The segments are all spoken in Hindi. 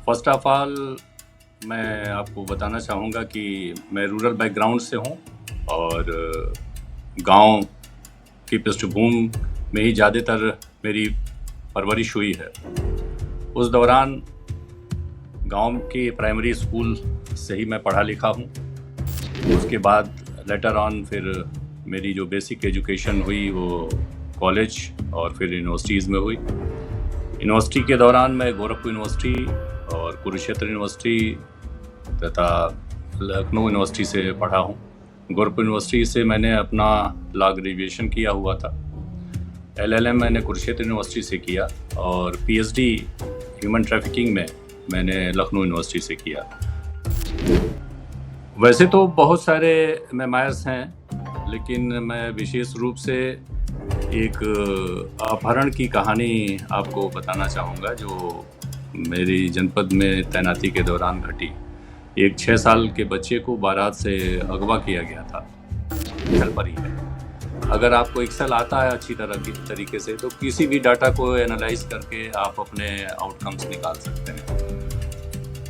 फर्स्ट ऑफ ऑल मैं आपको बताना चाहूँगा कि मैं रूरल बैकग्राउंड से हूँ और गांव की पृष्ठभूमि में ही ज़्यादातर मेरी परवरिश हुई है। उस दौरान गांव के प्राइमरी स्कूल से ही मैं पढ़ा लिखा हूँ। उसके बाद लेटर ऑन फिर मेरी जो बेसिक एजुकेशन हुई वो कॉलेज और फिर यूनिवर्सिटीज़ में हुई। यूनिवर्सिटी के दौरान मैं गोरखपुर यूनिवर्सिटी और कुरुक्षेत्र यूनिवर्सिटी तथा लखनऊ यूनिवर्सिटी से पढ़ा हूँ। गोरखपुर यूनिवर्सिटी से मैंने अपना लॉ ग्रेजुएशन किया हुआ था। LLM मैंने कुरुक्षेत्र यूनिवर्सिटी से किया और PhD ह्यूमन ट्रैफिकिंग में मैंने लखनऊ यूनिवर्सिटी से किया। वैसे तो बहुत सारे मेमोयर्स हैं, लेकिन मैं विशेष रूप से एक अपहरण की कहानी आपको बताना चाहूँगा जो मेरी जनपद में तैनाती के दौरान घटी। एक 6 साल के बच्चे को बारात से अगवा किया गया था। जलपरी है। अगर आपको एक्सेल आता है अच्छी तरीके से तो किसी भी डाटा को एनालाइज करके आप अपने आउटकम्स निकाल सकते हैं।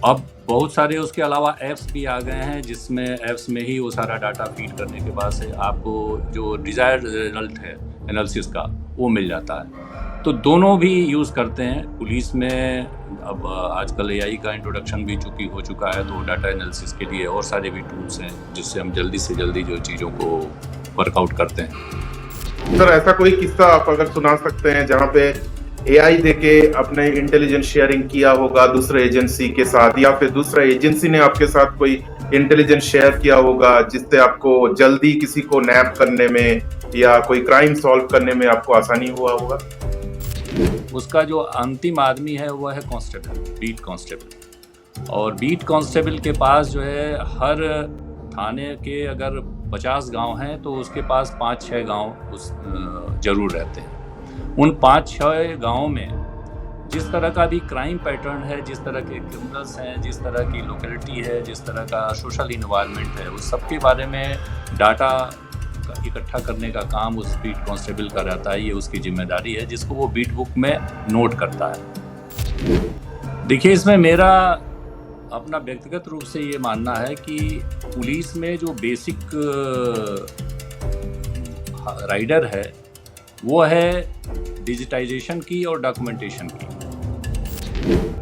अब बहुत सारे उसके अलावा ऐप्स भी आ गए हैं जिसमें ऐप्स में ही वो सारा डाटा फीड करने के बाद से आपको जो डिज़ायर्ड रिजल्ट है एनालिसिस का वो मिल जाता है। तो दोनों भी यूज़ करते हैं। पुलिस में अब आजकल AI का इंट्रोडक्शन भी हो चुका है, तो डाटा एनालिसिस के लिए और सारे भी टूल्स हैं जिससे हम जल्दी से जल्दी जो चीज़ों को वर्कआउट करते हैं। सर, ऐसा कोई किस्सा आप अगर सुना सकते हैं जहाँ पे AI देके अपने इंटेलिजेंस शेयरिंग किया होगा दूसरे एजेंसी के साथ, या फिर दूसरा एजेंसी ने आपके साथ कोई इंटेलिजेंस शेयर किया होगा जिससे आपको जल्दी किसी को नैप करने में या कोई क्राइम सॉल्व करने में आपको आसानी हुआ होगा? उसका जो अंतिम आदमी है वो है कांस्टेबल, बीट कांस्टेबल। और बीट कांस्टेबल के पास जो है हर थाने के अगर 50 गांव हैं तो उसके पास 5-6 गांव जरूर रहते हैं। उन 5-6 गांवों में जिस तरह का भी क्राइम पैटर्न है, जिस तरह के क्रिमिनल्स हैं, जिस तरह की लोकेलिटी है, जिस तरह का सोशल इन्वायरमेंट है, उस सब के बारे में डाटा इकट्ठा करने का काम उस बीट कांस्टेबल का रहता है। ये उसकी जिम्मेदारी है जिसको वो बीट बुक में नोट करता है। देखिए, इसमें मेरा अपना व्यक्तिगत रूप से ये मानना है कि पुलिस में जो बेसिक राइडर है वो है डिजिटाइजेशन की और डॉक्यूमेंटेशन की।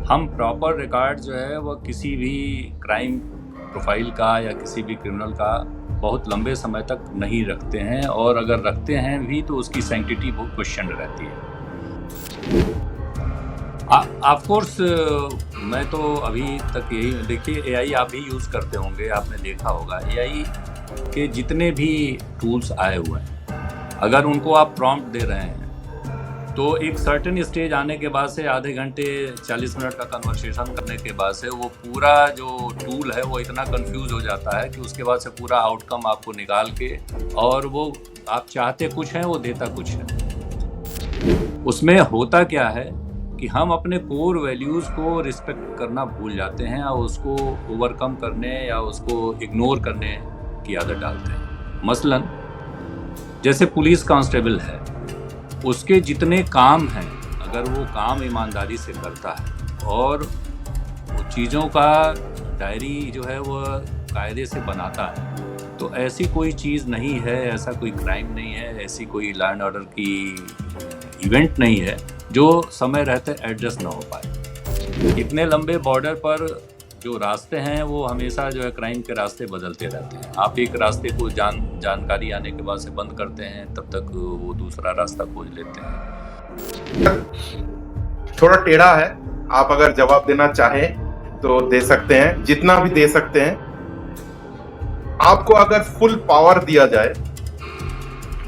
हम प्रॉपर रिकॉर्ड जो है वो किसी भी क्राइम प्रोफाइल का या किसी भी क्रिमिनल का बहुत लंबे समय तक नहीं रखते हैं, और अगर रखते हैं भी तो उसकी सैंक्टिटी बहुत क्वेश्चन रहती है। ऑफ कोर्स मैं तो अभी तक यही, देखिए AI आप भी यूज़ करते होंगे, आपने देखा होगा AI के जितने भी टूल्स आए हुए हैं, अगर उनको आप प्रॉम्प्ट दे रहे हैं तो एक सर्टेन स्टेज आने के बाद से आधे घंटे 40 मिनट का कन्वर्सेशन करने के बाद से वो पूरा जो टूल है वो इतना कंफ्यूज हो जाता है कि उसके बाद से पूरा आउटकम आपको निकाल के, और वो आप चाहते कुछ हैं वो देता कुछ है। उसमें होता क्या है कि हम अपने कोर वैल्यूज़ को रिस्पेक्ट करना भूल जाते हैं और उसको ओवरकम करने या उसको इग्नोर करने की आदत डालते हैं। मसलन जैसे पुलिस कांस्टेबल है, उसके जितने काम हैं अगर वो काम ईमानदारी से करता है और वो चीज़ों का डायरी जो है वो कायदे से बनाता है, तो ऐसी कोई चीज़ नहीं है, ऐसा कोई क्राइम नहीं है, ऐसी कोई लॉ एंड ऑर्डर की इवेंट नहीं है जो समय रहते एडजस्ट ना हो पाए। इतने लंबे बॉर्डर पर जो रास्ते हैं वो हमेशा जो है क्राइम के रास्ते बदलते रहते हैं। आप एक रास्ते को जानकारी आने के बाद से बंद करते हैं, तब तक वो दूसरा रास्ता खोज लेते हैं। थोड़ा टेढ़ा है, आप अगर जवाब देना चाहें तो दे सकते हैं, जितना भी दे सकते हैं। आपको अगर फुल पावर दिया जाए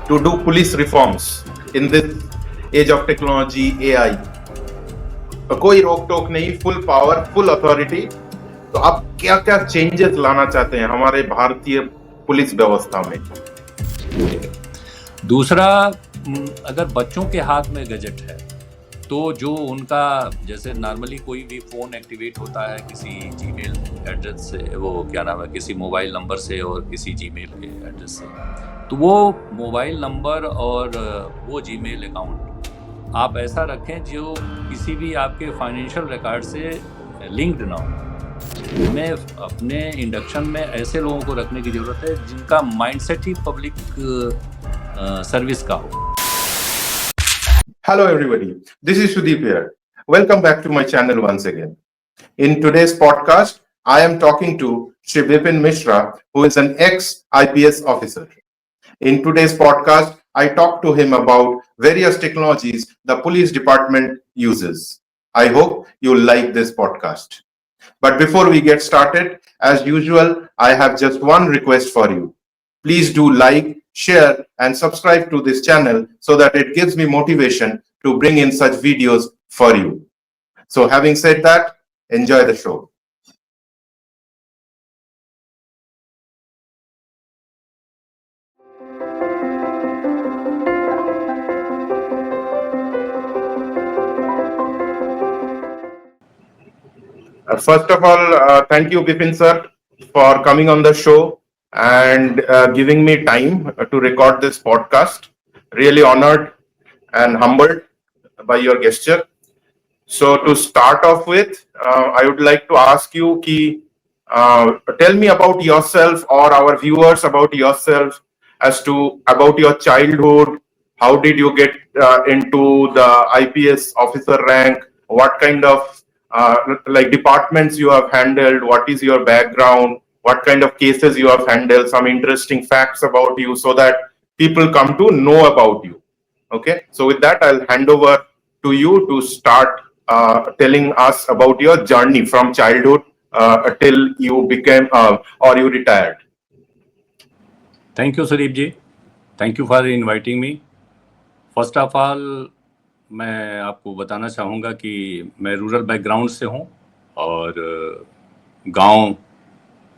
to do police reforms in this age of technology AI, तो कोई रोक टोक नहीं, फुल पावर, फुल अथॉरिटी, तो आप क्या क्या चेंजेस लाना चाहते हैं हमारे भारतीय पुलिस व्यवस्था में? दूसरा, अगर बच्चों के हाथ में गैजेट है तो जो उनका, जैसे नॉर्मली कोई भी फ़ोन एक्टिवेट होता है किसी जीमेल एड्रेस से, वो क्या नाम है, किसी मोबाइल नंबर से और किसी जीमेल के एड्रेस से, तो वो मोबाइल नंबर और वो जीमेल अकाउंट आप ऐसा रखें जो किसी भी आपके फाइनेंशियल रिकॉर्ड से लिंक्ड ना हो। हमें अपने इंडक्शन में ऐसे लोगों को रखने की ज़रूरत है जिनका माइंडसेट ही पब्लिक सर्विस का हो। Hello everybody, this is Sudeep here. Welcome back to my channel once again. In today's podcast, I am talking to Shri Vipin Mishra, who is an ex-IPS officer. In today's podcast, I talk to him about various technologies the police department uses. I hope you'll like this podcast. But before we get started, as usual, I have just one request for you. Please do like, share, and subscribe to this channel so that it gives me motivation to bring in such videos for you. So having said that, enjoy the show. First of all, thank you, Bipin sir, for coming on the show and giving me time to record this podcast. Really honored and humbled by your gesture. So to start off with, I would like to ask you, tell me about yourself or our viewers about yourself as to about your childhood. How did you get into the IPS officer rank? What kind of like departments you have handled? What is your background? What kind of cases you have handled? Some interesting facts about you so that people come to know about you. Okay, so with that, I'll hand over to you to start telling us about your journey from childhood till you became or you retired. Thank you, Sudeep ji. Thank you for inviting me. First of all मैं आपको बताना चाहूँगा कि मैं रूरल बैकग्राउंड से हूँ और गांव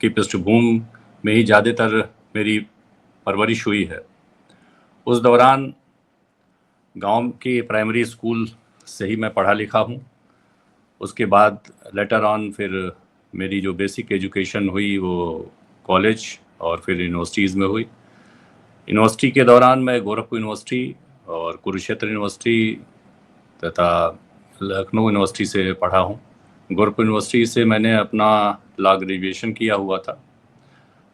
की पृष्ठभूमि में ही ज़्यादातर मेरी परवरिश हुई है। उस दौरान गांव के प्राइमरी स्कूल से ही मैं पढ़ा लिखा हूँ। उसके बाद लेटर ऑन फिर मेरी जो बेसिक एजुकेशन हुई वो कॉलेज और फिर यूनिवर्सिटीज़ में हुई। यूनिवर्सिटी के दौरान मैं गोरखपुर यूनिवर्सिटी और कुरुक्षेत्र यूनिवर्सिटी तथा लखनऊ यूनिवर्सिटी से पढ़ा हूँ। गोरखपुर यूनिवर्सिटी से मैंने अपना लॉ ग्रेजुएशन किया हुआ था।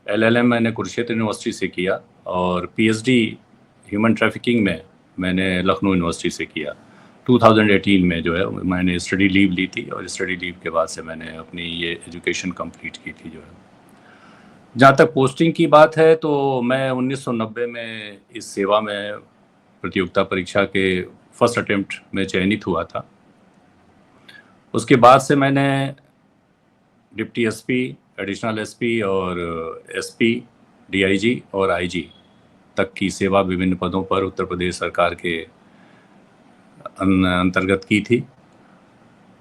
LLM मैंने कुरुक्षेत्र यूनिवर्सिटी से किया और PhD ह्यूमन ट्रैफिकिंग में मैंने लखनऊ यूनिवर्सिटी से किया। 2018 में जो है मैंने स्टडी लीव ली थी और स्टडी लीव के बाद से मैंने अपनी ये एजुकेशन कंप्लीट की थी जो है। जहाँ तक पोस्टिंग की बात है तो मैं 1990 में इस सेवा में प्रतियोगिता परीक्षा के फर्स्ट अटेम्प्ट में चयनित हुआ था। उसके बाद से मैंने डिप्टी SP, एडिशनल SP और SP, DIG और IG तक की सेवा विभिन्न पदों पर उत्तर प्रदेश सरकार के अंतर्गत की थी।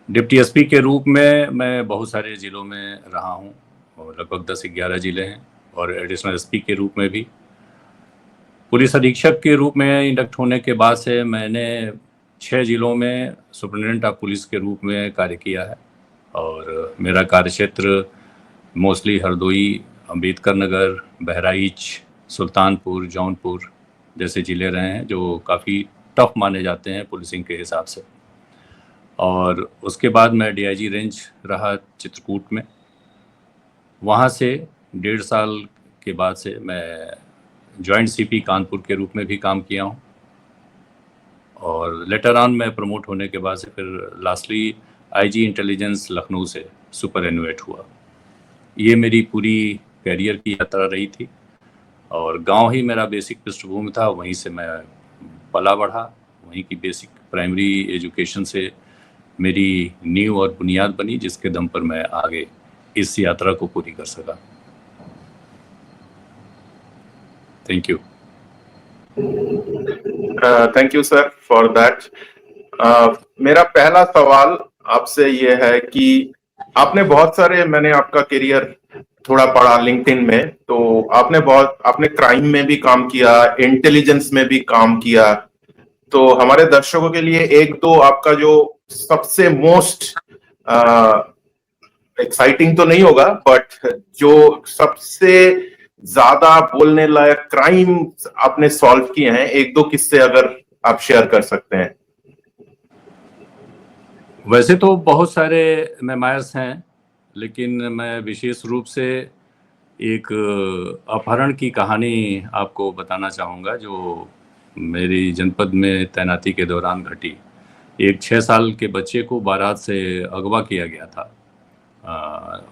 डिप्टी SP के रूप में मैं बहुत सारे ज़िलों में रहा हूं और लगभग 10-11 ज़िले हैं और एडिशनल SP के रूप में भी। पुलिस अधीक्षक के रूप में इंडक्ट होने के बाद से मैंने 6 ज़िलों में सुपरिटेंडेंट ऑफ पुलिस के रूप में कार्य किया है और मेरा कार्यक्षेत्र मोस्टली हरदोई, अम्बेडकर नगर, बहराइच, सुल्तानपुर, जौनपुर जैसे ज़िले रहे हैं जो काफ़ी टफ माने जाते हैं पुलिसिंग के हिसाब से। और उसके बाद मैं DIG रेंज रहा चित्रकूट में। वहाँ से 1.5 साल के बाद से मैं जॉइंट CP कानपुर के रूप में भी काम किया हूँ और लेटर ऑन मैं प्रमोट होने के बाद से फिर लास्टली IG इंटेलिजेंस लखनऊ से सुपरएनुएट हुआ। ये मेरी पूरी कैरियर की यात्रा रही थी और गांव ही मेरा बेसिक पृष्ठभूमि था। वहीं से मैं पला बढ़ा, वहीं की बेसिक प्राइमरी एजुकेशन से मेरी नींव और बुनियाद बनी जिसके दम पर मैं आगे इस यात्रा को पूरी कर सका। Thank you. Thank you sir for that. मेरा पहला सवाल आपसे ये है कि आपने बहुत सारे, मैंने आपका करियर थोड़ा पढ़ा लिंक्डइन में, तो आपने क्राइम में भी काम किया, इंटेलिजेंस में भी काम किया। तो हमारे दर्शकों के लिए एक दो आपका जो सबसे मोस्ट एक्साइटिंग तो नहीं होगा बट जो सबसे ज्यादा बोलने लायक क्राइम आपने सॉल्व किए हैं, एक दो किस्से अगर आप शेयर कर सकते हैं। वैसे तो बहुत सारे मेमायर्स हैं, लेकिन मैं विशेष रूप से एक अपहरण की कहानी आपको बताना चाहूँगा, जो मेरी जनपद में तैनाती के दौरान घटी। एक 6 साल के बच्चे को बारात से अगवा किया गया था।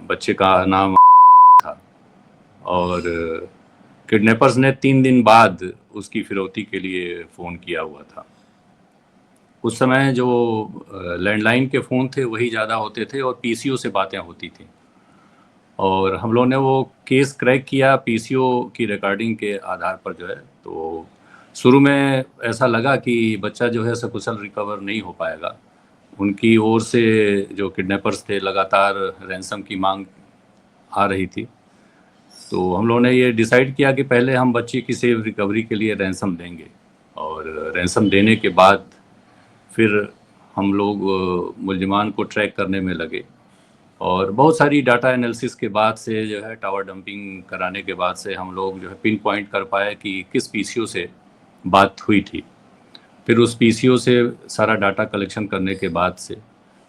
बच्चे का नाम था, और किडनैपर्स ने 3 दिन बाद उसकी फिरौती के लिए फ़ोन किया हुआ था। उस समय जो लैंडलाइन के फ़ोन थे वही ज़्यादा होते थे और पीसीओ से बातें होती थी, और हम लोगों ने वो केस क्रैक किया पीसीओ की रिकॉर्डिंग के आधार पर जो है। तो शुरू में ऐसा लगा कि बच्चा जो है सकुशल रिकवर नहीं हो पाएगा। उनकी ओर से जो किडनैपर्स थे लगातार रैंसम की मांग आ रही थी। तो हम लोगों ने ये डिसाइड किया कि पहले हम बच्चे की सेफ रिकवरी के लिए रैंसम देंगे, और रैंसम देने के बाद फिर हम लोग मुलजिमान को ट्रैक करने में लगे। और बहुत सारी डाटा एनालिसिस के बाद से जो है, टावर डंपिंग कराने के बाद से हम लोग जो है पिन पॉइंट कर पाए कि किस पीसीओ से बात हुई थी। फिर उस पीसीओ से सारा डाटा कलेक्शन करने के बाद से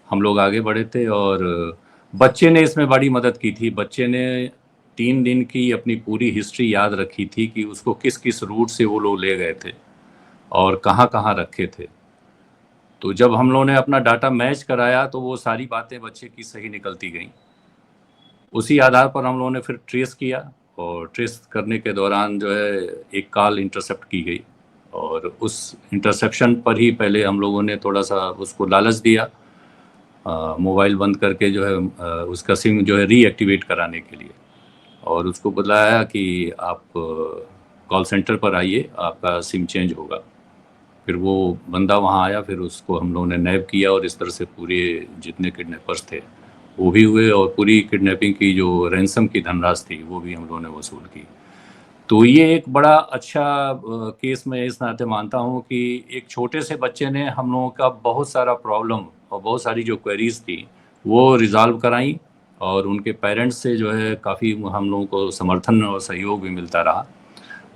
हम लोग आगे बढ़े थे, और बच्चे ने इसमें बड़ी मदद की थी। बच्चे ने 3 दिन की अपनी पूरी हिस्ट्री याद रखी थी कि उसको किस किस रूट से वो लोग ले गए थे और कहाँ कहाँ रखे थे। तो जब हम लोगों ने अपना डाटा मैच कराया तो वो सारी बातें बच्चे की सही निकलती गईं। उसी आधार पर हम लोगों ने फिर ट्रेस किया, और ट्रेस करने के दौरान जो है एक कॉल इंटरसेप्ट की गई, और उस इंटरसेप्शन पर ही पहले हम लोगों ने थोड़ा सा उसको लालच दिया, मोबाइल बंद करके जो है उसका सिम जो है रीएक्टिवेट कराने के लिए, और उसको बुलाया कि आप कॉल सेंटर पर आइए, आपका सिम चेंज होगा। फिर वो बंदा वहाँ आया, फिर उसको हम लोगों ने नैब किया, और इस तरह से पूरे जितने किडनैपर्स थे वो भी हुए, और पूरी किडनैपिंग की जो रैंसम की धनराशि थी वो भी हम लोगों ने वसूल की। तो ये एक बड़ा अच्छा केस मैं इस नाते मानता हूँ कि एक छोटे से बच्चे ने हम लोगों का बहुत सारा प्रॉब्लम और बहुत सारी जो क्वेरीज थी वो रिजॉल्व कराई, और उनके पेरेंट्स से जो है काफ़ी हम लोगों को समर्थन और सहयोग भी मिलता रहा।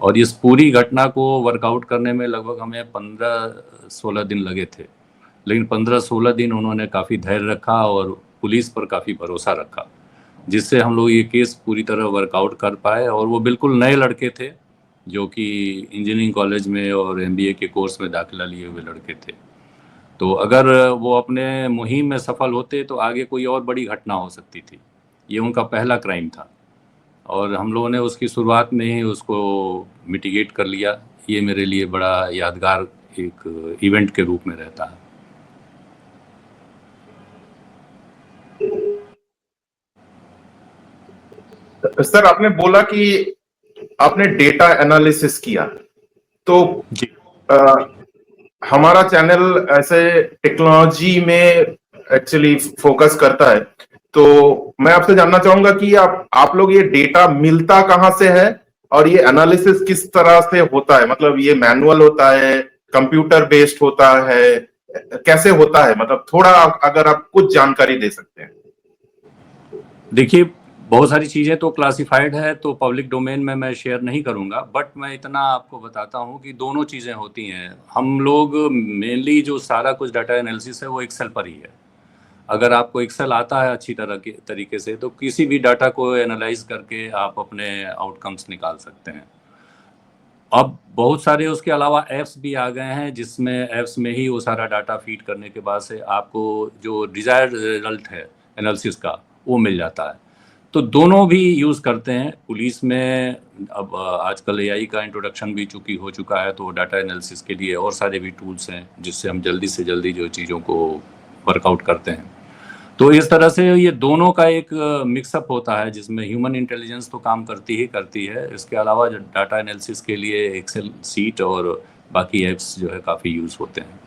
और इस पूरी घटना को वर्कआउट करने में लगभग हमें 15-16 दिन लगे थे, लेकिन 15-16 दिन उन्होंने काफ़ी धैर्य रखा और पुलिस पर काफ़ी भरोसा रखा, जिससे हम लोग ये केस पूरी तरह वर्कआउट कर पाए। और वो बिल्कुल नए लड़के थे, जो कि इंजीनियरिंग कॉलेज में और एमबीए के कोर्स में दाखिला लिए हुए लड़के थे। तो अगर वो अपने मुहिम में सफल होते तो आगे कोई और बड़ी घटना हो सकती थी। ये उनका पहला क्राइम था, और हम लोगों ने उसकी शुरुआत में ही उसको मिटिगेट कर लिया। ये मेरे लिए बड़ा यादगार एक इवेंट के रूप में रहता है। सर, आपने बोला कि आपने डेटा एनालिसिस किया, तो जी हमारा चैनल ऐसे टेक्नोलॉजी में एक्चुअली फोकस करता है, तो मैं आपसे जानना चाहूंगा कि आप लोग ये डेटा मिलता कहाँ से है, और ये एनालिसिस किस तरह से होता है? मतलब ये मैनुअल होता है, कंप्यूटर बेस्ड होता है, कैसे होता है? मतलब थोड़ा अगर आप कुछ जानकारी दे सकते हैं। देखिए, बहुत सारी चीज़ें तो क्लासिफाइड है, तो पब्लिक डोमेन में मैं शेयर नहीं करूंगा, बट मैं इतना आपको बताता हूं कि दोनों चीज़ें होती हैं। हम लोग मेनली जो सारा कुछ डाटा एनालिसिस है वो एक्सेल पर ही है। अगर आपको एक्सेल आता है अच्छी तरह के तरीके से, तो किसी भी डाटा को एनालाइज करके आप अपने आउटकम्स निकाल सकते हैं। अब बहुत सारे उसके अलावा ऐप्स भी आ गए हैं, जिसमें ऐप्स में ही वो सारा डाटा फीड करने के बाद से आपको जो डिज़ायर्ड रिजल्ट है एनालिसिस का वो मिल जाता है। तो दोनों भी यूज़ करते हैं पुलिस में। अब आजकल एआई का इंट्रोडक्शन भी चूँकि हो चुका है, तो डाटा एनालिसिस के लिए और सारे भी टूल्स हैं जिससे हम जल्दी से जल्दी जो चीज़ों को वर्कआउट करते हैं। तो इस तरह से ये दोनों का एक मिक्सअप होता है, जिसमें ह्यूमन इंटेलिजेंस तो काम करती है। इसके अलावा जो डाटा एनालिसिस के लिए एक्सेल सीट और बाकी ऐप्स जो है काफ़ी यूज़ होते हैं।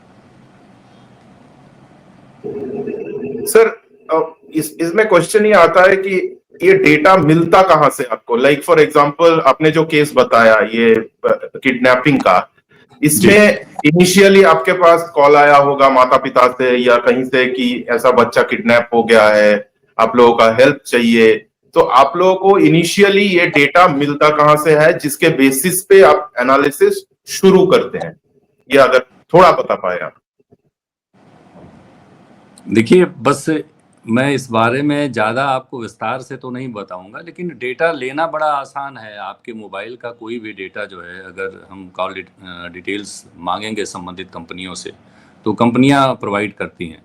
सर, इसमें क्वेश्चन ये आता है कि ये डेटा मिलता कहाँ से आपको? लाइक फॉर एग्जांपल, आपने जो केस बताया ये किडनैपिंग का, इसमें इनिशियली आपके पास कॉल आया होगा माता पिता से या कहीं से कि ऐसा बच्चा किडनैप हो गया है, आप लोगों का हेल्प चाहिए। तो आप लोगों को इनिशियली ये डेटा मिलता कहाँ से है, जिसके बेसिस पे आप एनालिसिस शुरू करते हैं? ये अगर थोड़ा बता पाए आप। देखिए, बस मैं इस बारे में ज़्यादा आपको विस्तार से तो नहीं बताऊँगा, लेकिन डेटा लेना बड़ा आसान है। आपके मोबाइल का कोई भी डेटा जो है, अगर हम कॉल डिटेल्स माँगेंगे संबंधित कंपनियों से, तो कंपनियाँ प्रोवाइड करती हैं।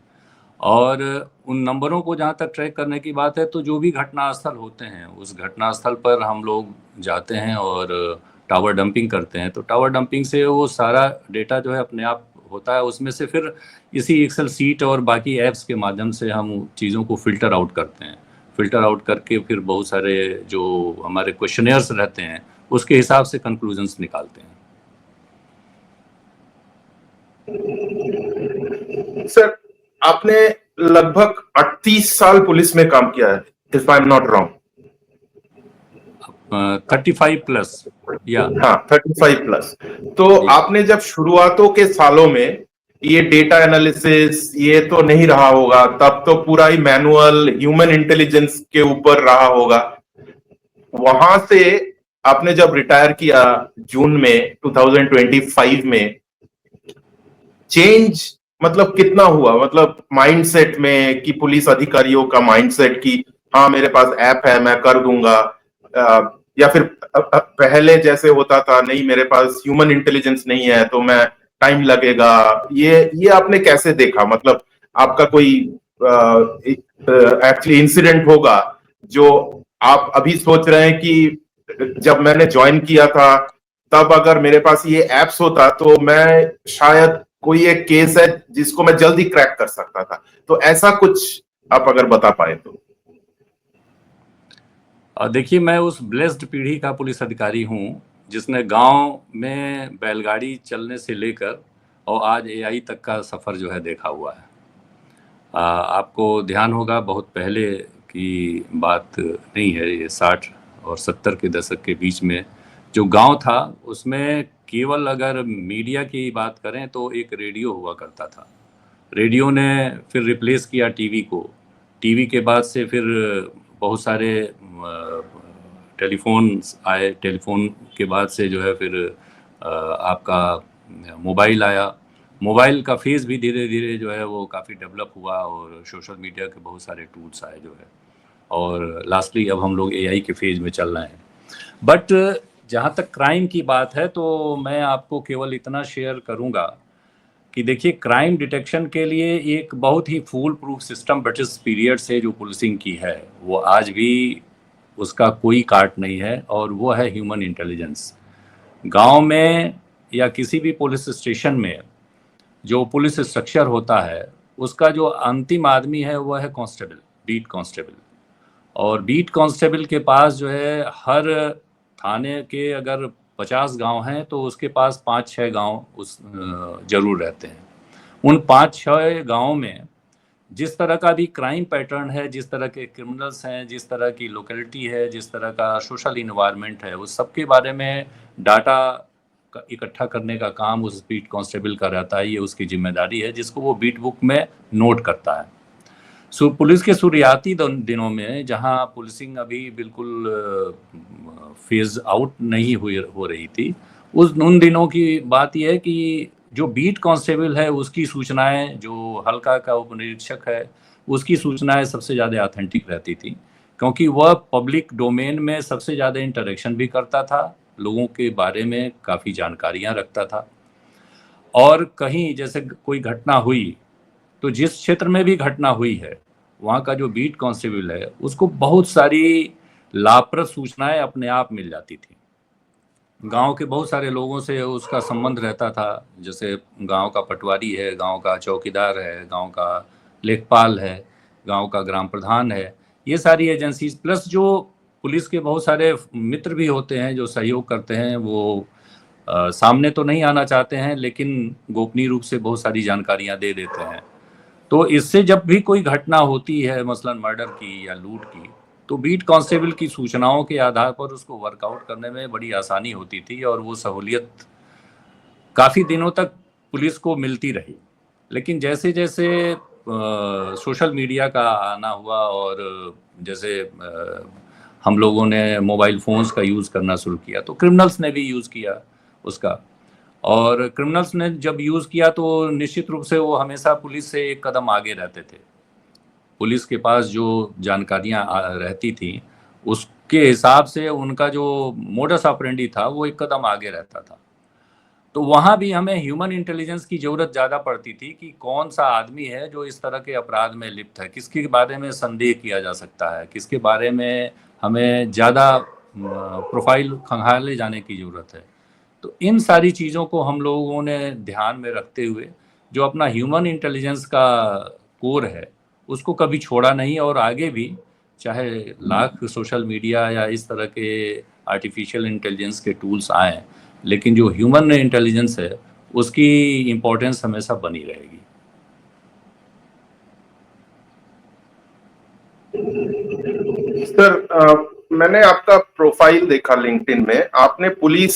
और उन नंबरों को जहाँ तक ट्रैक करने की बात है, तो जो भी घटनास्थल होते हैं, उस घटनास्थल पर हम लोग जाते हैं और टावर डंपिंग करते हैं। तो टावर डंपिंग से वो सारा डेटा जो है अपने आप होता है, उसमें से फिर इसी एक्सेल सीट और बाकी ऐप्स के माध्यम से हम चीज़ों को फ़िल्टर आउट करते हैं। फ़िल्टर आउट करके फिर बहुत सारे जो हमारे क्वेश्चनेयर्स रहते हैं, उसके हिसाब से कंक्लूजन्स निकालते हैं। सर, आपने लगभग 38 साल पुलिस में काम किया है, if I am not wrong. 35 plus या हाँ, 35 प्लस। तो जी। आपने जब शुरुआतों के सालों में ये डेटा एनालिसिस ये तो नहीं रहा होगा, तब तो पूरा ही मैनुअल ह्यूमन इंटेलिजेंस के ऊपर रहा होगा। वहां से आपने जब रिटायर किया जून में 2025 में, चेंज मतलब कितना हुआ, मतलब माइंडसेट में कि पुलिस अधिकारियों का माइंडसेट कि हाँ मेरे पास ऐप है मैं कर दूंगा, या फिर पहले जैसे होता था नहीं मेरे पास ह्यूमन इंटेलिजेंस नहीं है तो मैं टाइम लगेगा, ये आपने कैसे देखा? मतलब आपका कोई एक्चुअली इंसिडेंट होगा जो आप अभी सोच रहे हैं कि जब मैंने ज्वाइन किया था तब अगर मेरे पास ये एप्स होता तो मैं शायद कोई एक केस है जिसको मैं जल्दी क्रैक कर सकता था, तो ऐसा कुछ आप अगर बता पाए तो। देखिए, मैं उस ब्लेस्ड पीढ़ी का पुलिस अधिकारी हूँ जिसने गांव में बैलगाड़ी चलने से लेकर और आज एआई तक का सफ़र जो है देखा हुआ है। आपको ध्यान होगा, बहुत पहले की बात नहीं है ये, 60 और 70 के दशक के बीच में जो गांव था उसमें केवल अगर मीडिया की बात करें तो एक रेडियो हुआ करता था। रेडियो ने फिर रिप्लेस किया टीवी को। टीवी के बाद से फिर बहुत सारे टेलीफोन्स आए। टेलीफोन के बाद से जो है फिर आपका मोबाइल आया। मोबाइल का फेज़ भी धीरे धीरे जो है वो काफ़ी डेवलप हुआ और सोशल मीडिया के बहुत सारे टूल्स आए जो है, और लास्टली अब हम लोग एआई के फेज़ में चल रहे हैं। बट जहाँ तक क्राइम की बात है तो मैं आपको केवल इतना शेयर करूँगा कि देखिए, क्राइम डिटेक्शन के लिए एक बहुत ही फूल प्रूफ सिस्टम ब्रिटिश पीरियड से जो पुलिसिंग की है वो आज भी उसका कोई काट नहीं है, और वो है ह्यूमन इंटेलिजेंस। गांव में या किसी भी पुलिस स्टेशन में जो पुलिस स्ट्रक्चर होता है उसका जो अंतिम आदमी है वो है कांस्टेबल, बीट कांस्टेबल। और बीट कांस्टेबल के पास जो है हर थाने के अगर 50 गांव हैं तो उसके पास 5-6 गांव उस जरूर रहते हैं। उन 5-6 गांवों में जिस तरह का भी क्राइम पैटर्न है, जिस तरह के क्रिमिनल्स हैं, जिस तरह की लोकेलिटी है, जिस तरह का सोशल इन्वायरमेंट है, उस सब के बारे में डाटा इकट्ठा करने का काम उस बीट कांस्टेबल का रहता है। ये उसकी जिम्मेदारी है जिसको वो बीट बुक में नोट करता है। पुलिस के शुरुआती दिनों में जहां पुलिसिंग अभी बिल्कुल फेज आउट नहीं हो रही थी, उन दिनों की बात यह है कि जो बीट कांस्टेबल है उसकी सूचनाएं, जो हल्का का उपनिरीक्षक है उसकी सूचनाएं सबसे ज़्यादा ऑथेंटिक रहती थी, क्योंकि वह पब्लिक डोमेन में सबसे ज़्यादा इंटरेक्शन भी करता था, लोगों के बारे में काफ़ी जानकारियां रखता था। और कहीं जैसे कोई घटना हुई तो जिस क्षेत्र में भी घटना हुई है वहाँ का जो बीट कांस्टेबल है उसको बहुत सारी लाभप्रद सूचनाएं अपने आप मिल जाती थी। गांव के बहुत सारे लोगों से उसका संबंध रहता था, जैसे गांव का पटवारी है, गांव का चौकीदार है, गांव का लेखपाल है, गांव का ग्राम प्रधान है। ये सारी एजेंसीज प्लस जो पुलिस के बहुत सारे मित्र भी होते हैं जो सहयोग करते हैं, वो सामने तो नहीं आना चाहते हैं लेकिन गोपनीय रूप से बहुत सारी जानकारियां दे देते हैं। तो इससे जब भी कोई घटना होती है मसलन मर्डर की या लूट की, तो बीट कांस्टेबल की सूचनाओं के आधार पर उसको वर्कआउट करने में बड़ी आसानी होती थी और वो सहूलियत काफ़ी दिनों तक पुलिस को मिलती रही। लेकिन जैसे जैसे सोशल मीडिया का आना हुआ और जैसे हम लोगों ने मोबाइल फ़ोन्स का यूज़ करना शुरू किया तो क्रिमिनल्स ने भी यूज़ किया उसका। और क्रिमिनल्स ने जब यूज़ किया तो निश्चित रूप से वो हमेशा पुलिस से एक कदम आगे रहते थे। पुलिस के पास जो जानकारियाँ रहती थी, उसके हिसाब से उनका जो मोडस ऑपरेंडी था, वो एक कदम आगे रहता था। तो वहाँ भी हमें ह्यूमन इंटेलिजेंस की ज़रूरत ज़्यादा पड़ती थी कि कौन-सा आदमी है जो इस तरह के अपराध में लिप्त है, किसके बारे में संदेह किया जा सकता है, किसके बारे में हमें ज़्यादा प्रोफ़ाइल खंगाले जाने की ज़रूरत है। तो इन सारी चीज़ों को हम लोगों ने ध्यान में रखते हुए जो अपना ह्यूमन इंटेलिजेंस का कोर है, उसको कभी छोड़ा नहीं और आगे भी चाहे लाख सोशल मीडिया या इस तरह के आर्टिफिशियल इंटेलिजेंस के टूल्स आएँ, लेकिन जो ह्यूमन इंटेलिजेंस है, उसकी इम्पोर्टेंस हमेशा बनी रहेगी। सर, मैंने आपका प्रोफाइल देखा लिंक्डइन में, आपने पुलिस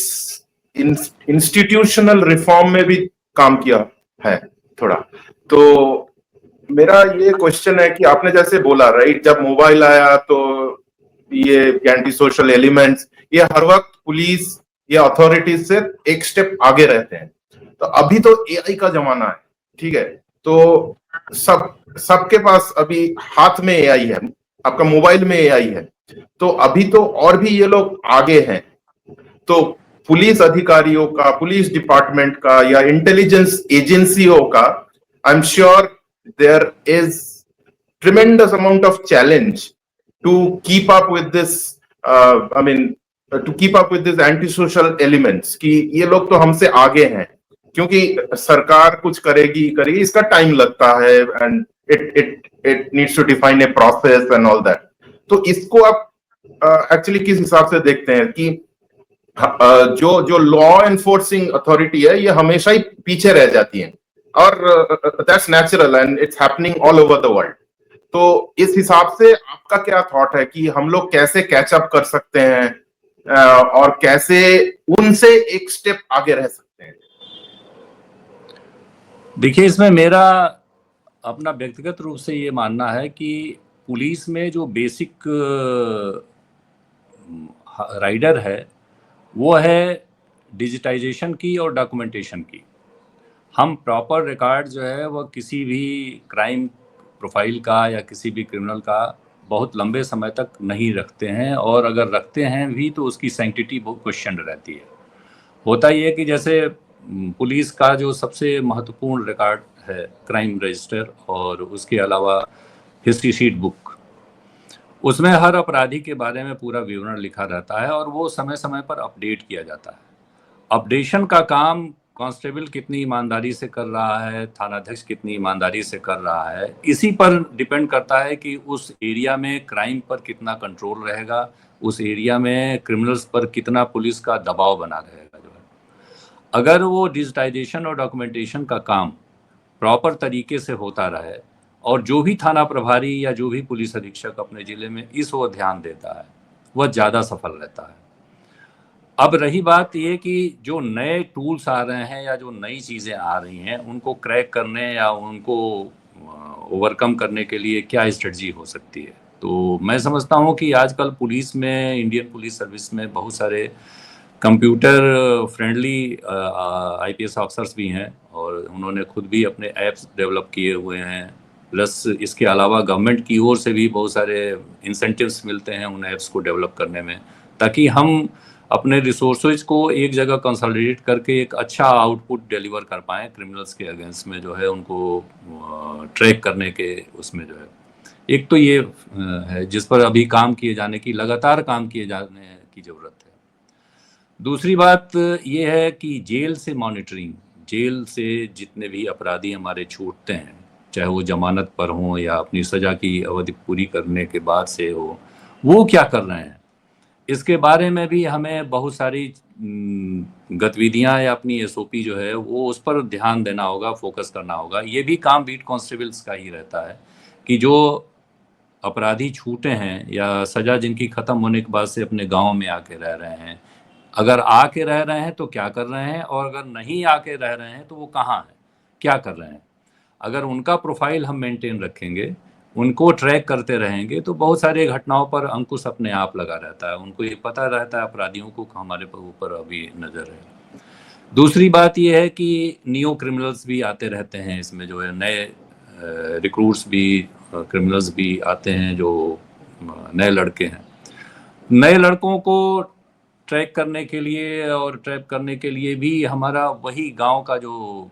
इंस्टीट्यूशनल रिफॉर्म में भी काम किया है थोड़ा। तो मेरा ये क्वेश्चन है कि आपने जैसे बोला राइट, जब मोबाइल आया तो ये एंटी सोशल एलिमेंट्स ये हर वक्त पुलिस या अथॉरिटीज से एक स्टेप आगे रहते हैं। तो अभी तो एआई का जमाना है, ठीक है? तो सबके पास अभी हाथ में एआई है, आपका मोबाइल में एआई है। तो अभी तो और भी ये लोग आगे हैं। तो पुलिस अधिकारियों का, पुलिस डिपार्टमेंट का या इंटेलिजेंस एजेंसियों का, I am sure there is tremendous amount of challenge to keep up with this I mean to keep up with this anti-social elements कि ये लोग तो हमसे आगे हैं, क्योंकि सरकार कुछ करेगी इसका टाइम लगता है and it needs to define a process and all that. तो इसको आप एक्चुअली किस हिसाब से देखते हैं कि जो लॉ एनफोर्सिंग अथॉरिटी है ये हमेशा ही पीछे रह जाती है, और that's natural and it's happening all over the world. तो इस हिसाब से आपका क्या थॉट है कि हम लोग कैसे कैच अप कर सकते हैं और कैसे उनसे एक स्टेप आगे रह सकते हैं? देखिए, इसमें मेरा अपना व्यक्तिगत रूप से ये मानना है कि पुलिस में जो बेसिक राइडर है, वो है डिजिटाइजेशन की और डॉक्यूमेंटेशन की। हम प्रॉपर रिकॉर्ड जो है वो किसी भी क्राइम प्रोफाइल का या किसी भी क्रिमिनल का बहुत लंबे समय तक नहीं रखते हैं, और अगर रखते हैं भी तो उसकी सैंक्टिटी बहुत क्वेश्चन रहती है। होता ये है कि जैसे पुलिस का जो सबसे महत्वपूर्ण रिकॉर्ड है क्राइम रजिस्टर, और उसके अलावा हिस्ट्री शीट बुक, उसमें हर अपराधी के बारे में पूरा विवरण लिखा रहता है और वो समय समय पर अपडेट किया जाता है। अपडेशन का काम कांस्टेबल कितनी ईमानदारी से कर रहा है, थानाध्यक्ष कितनी ईमानदारी से कर रहा है, इसी पर डिपेंड करता है कि उस एरिया में क्राइम पर कितना कंट्रोल रहेगा, उस एरिया में क्रिमिनल्स पर कितना पुलिस का दबाव बना रहेगा। जो है, अगर वो डिजिटाइजेशन और डॉक्यूमेंटेशन का काम प्रॉपर तरीके से होता रहे और जो भी थाना प्रभारी या जो भी पुलिस अधीक्षक अपने ज़िले में इस ओर ध्यान देता है, वह ज़्यादा सफल रहता है। अब रही बात ये कि जो नए टूल्स आ रहे हैं या जो नई चीज़ें आ रही हैं, उनको क्रैक करने या उनको ओवरकम करने के लिए क्या स्ट्रेटजी हो सकती है। तो मैं समझता हूँ कि आजकल पुलिस में, इंडियन पुलिस सर्विस में बहुत सारे कंप्यूटर फ्रेंडली आईपीएस ऑफिसर्स भी हैं, और उन्होंने खुद भी अपने ऐप्स डेवलप किए हुए हैं। प्लस इसके अलावा गवर्नमेंट की ओर से भी बहुत सारे इंसेंटिव्स मिलते हैं उन ऐप्स को डेवलप करने में, ताकि हम अपने रिसोर्सेज को एक जगह कंसोलिडेट करके एक अच्छा आउटपुट डिलीवर कर पाएँ क्रिमिनल्स के अगेंस्ट में, जो है उनको ट्रैक करने के उसमें जो है। एक तो ये है जिस पर अभी काम किए जाने की, लगातार काम किए जाने की ज़रूरत है। दूसरी बात ये है कि जेल से मॉनिटरिंग, जेल से जितने भी अपराधी हमारे छूटते हैं, चाहे वो जमानत पर हों या अपनी सज़ा की अवधि पूरी करने के बाद से हो, वो क्या कर रहे हैं, इसके बारे में भी हमें बहुत सारी गतिविधियां या अपनी एसओपी जो है वो उस पर ध्यान देना होगा, फोकस करना होगा। ये भी काम बीट कांस्टेबल्स का ही रहता है कि जो अपराधी छूटे हैं या सज़ा जिनकी ख़त्म होने के बाद से अपने गांव में आके रह रहे हैं, अगर आके रह रहे हैं तो क्या कर रहे हैं, और अगर नहीं आके रह रहे हैं तो वो कहाँ हैं, क्या कर रहे हैं। अगर उनका प्रोफाइल हम मेंटेन रखेंगे, उनको ट्रैक करते रहेंगे, तो बहुत सारी घटनाओं पर अंकुश अपने आप लगा रहता है। उनको ये पता रहता है अपराधियों को हमारे ऊपर अभी नज़र है। दूसरी बात ये है कि नियो क्रिमिनल्स भी आते रहते हैं इसमें, जो है नए रिक्रूट्स भी, क्रिमिनल्स भी आते हैं, जो नए लड़के हैं। नए लड़कों को ट्रैक करने के लिए और ट्रैप करने के लिए भी हमारा वही गांव का जो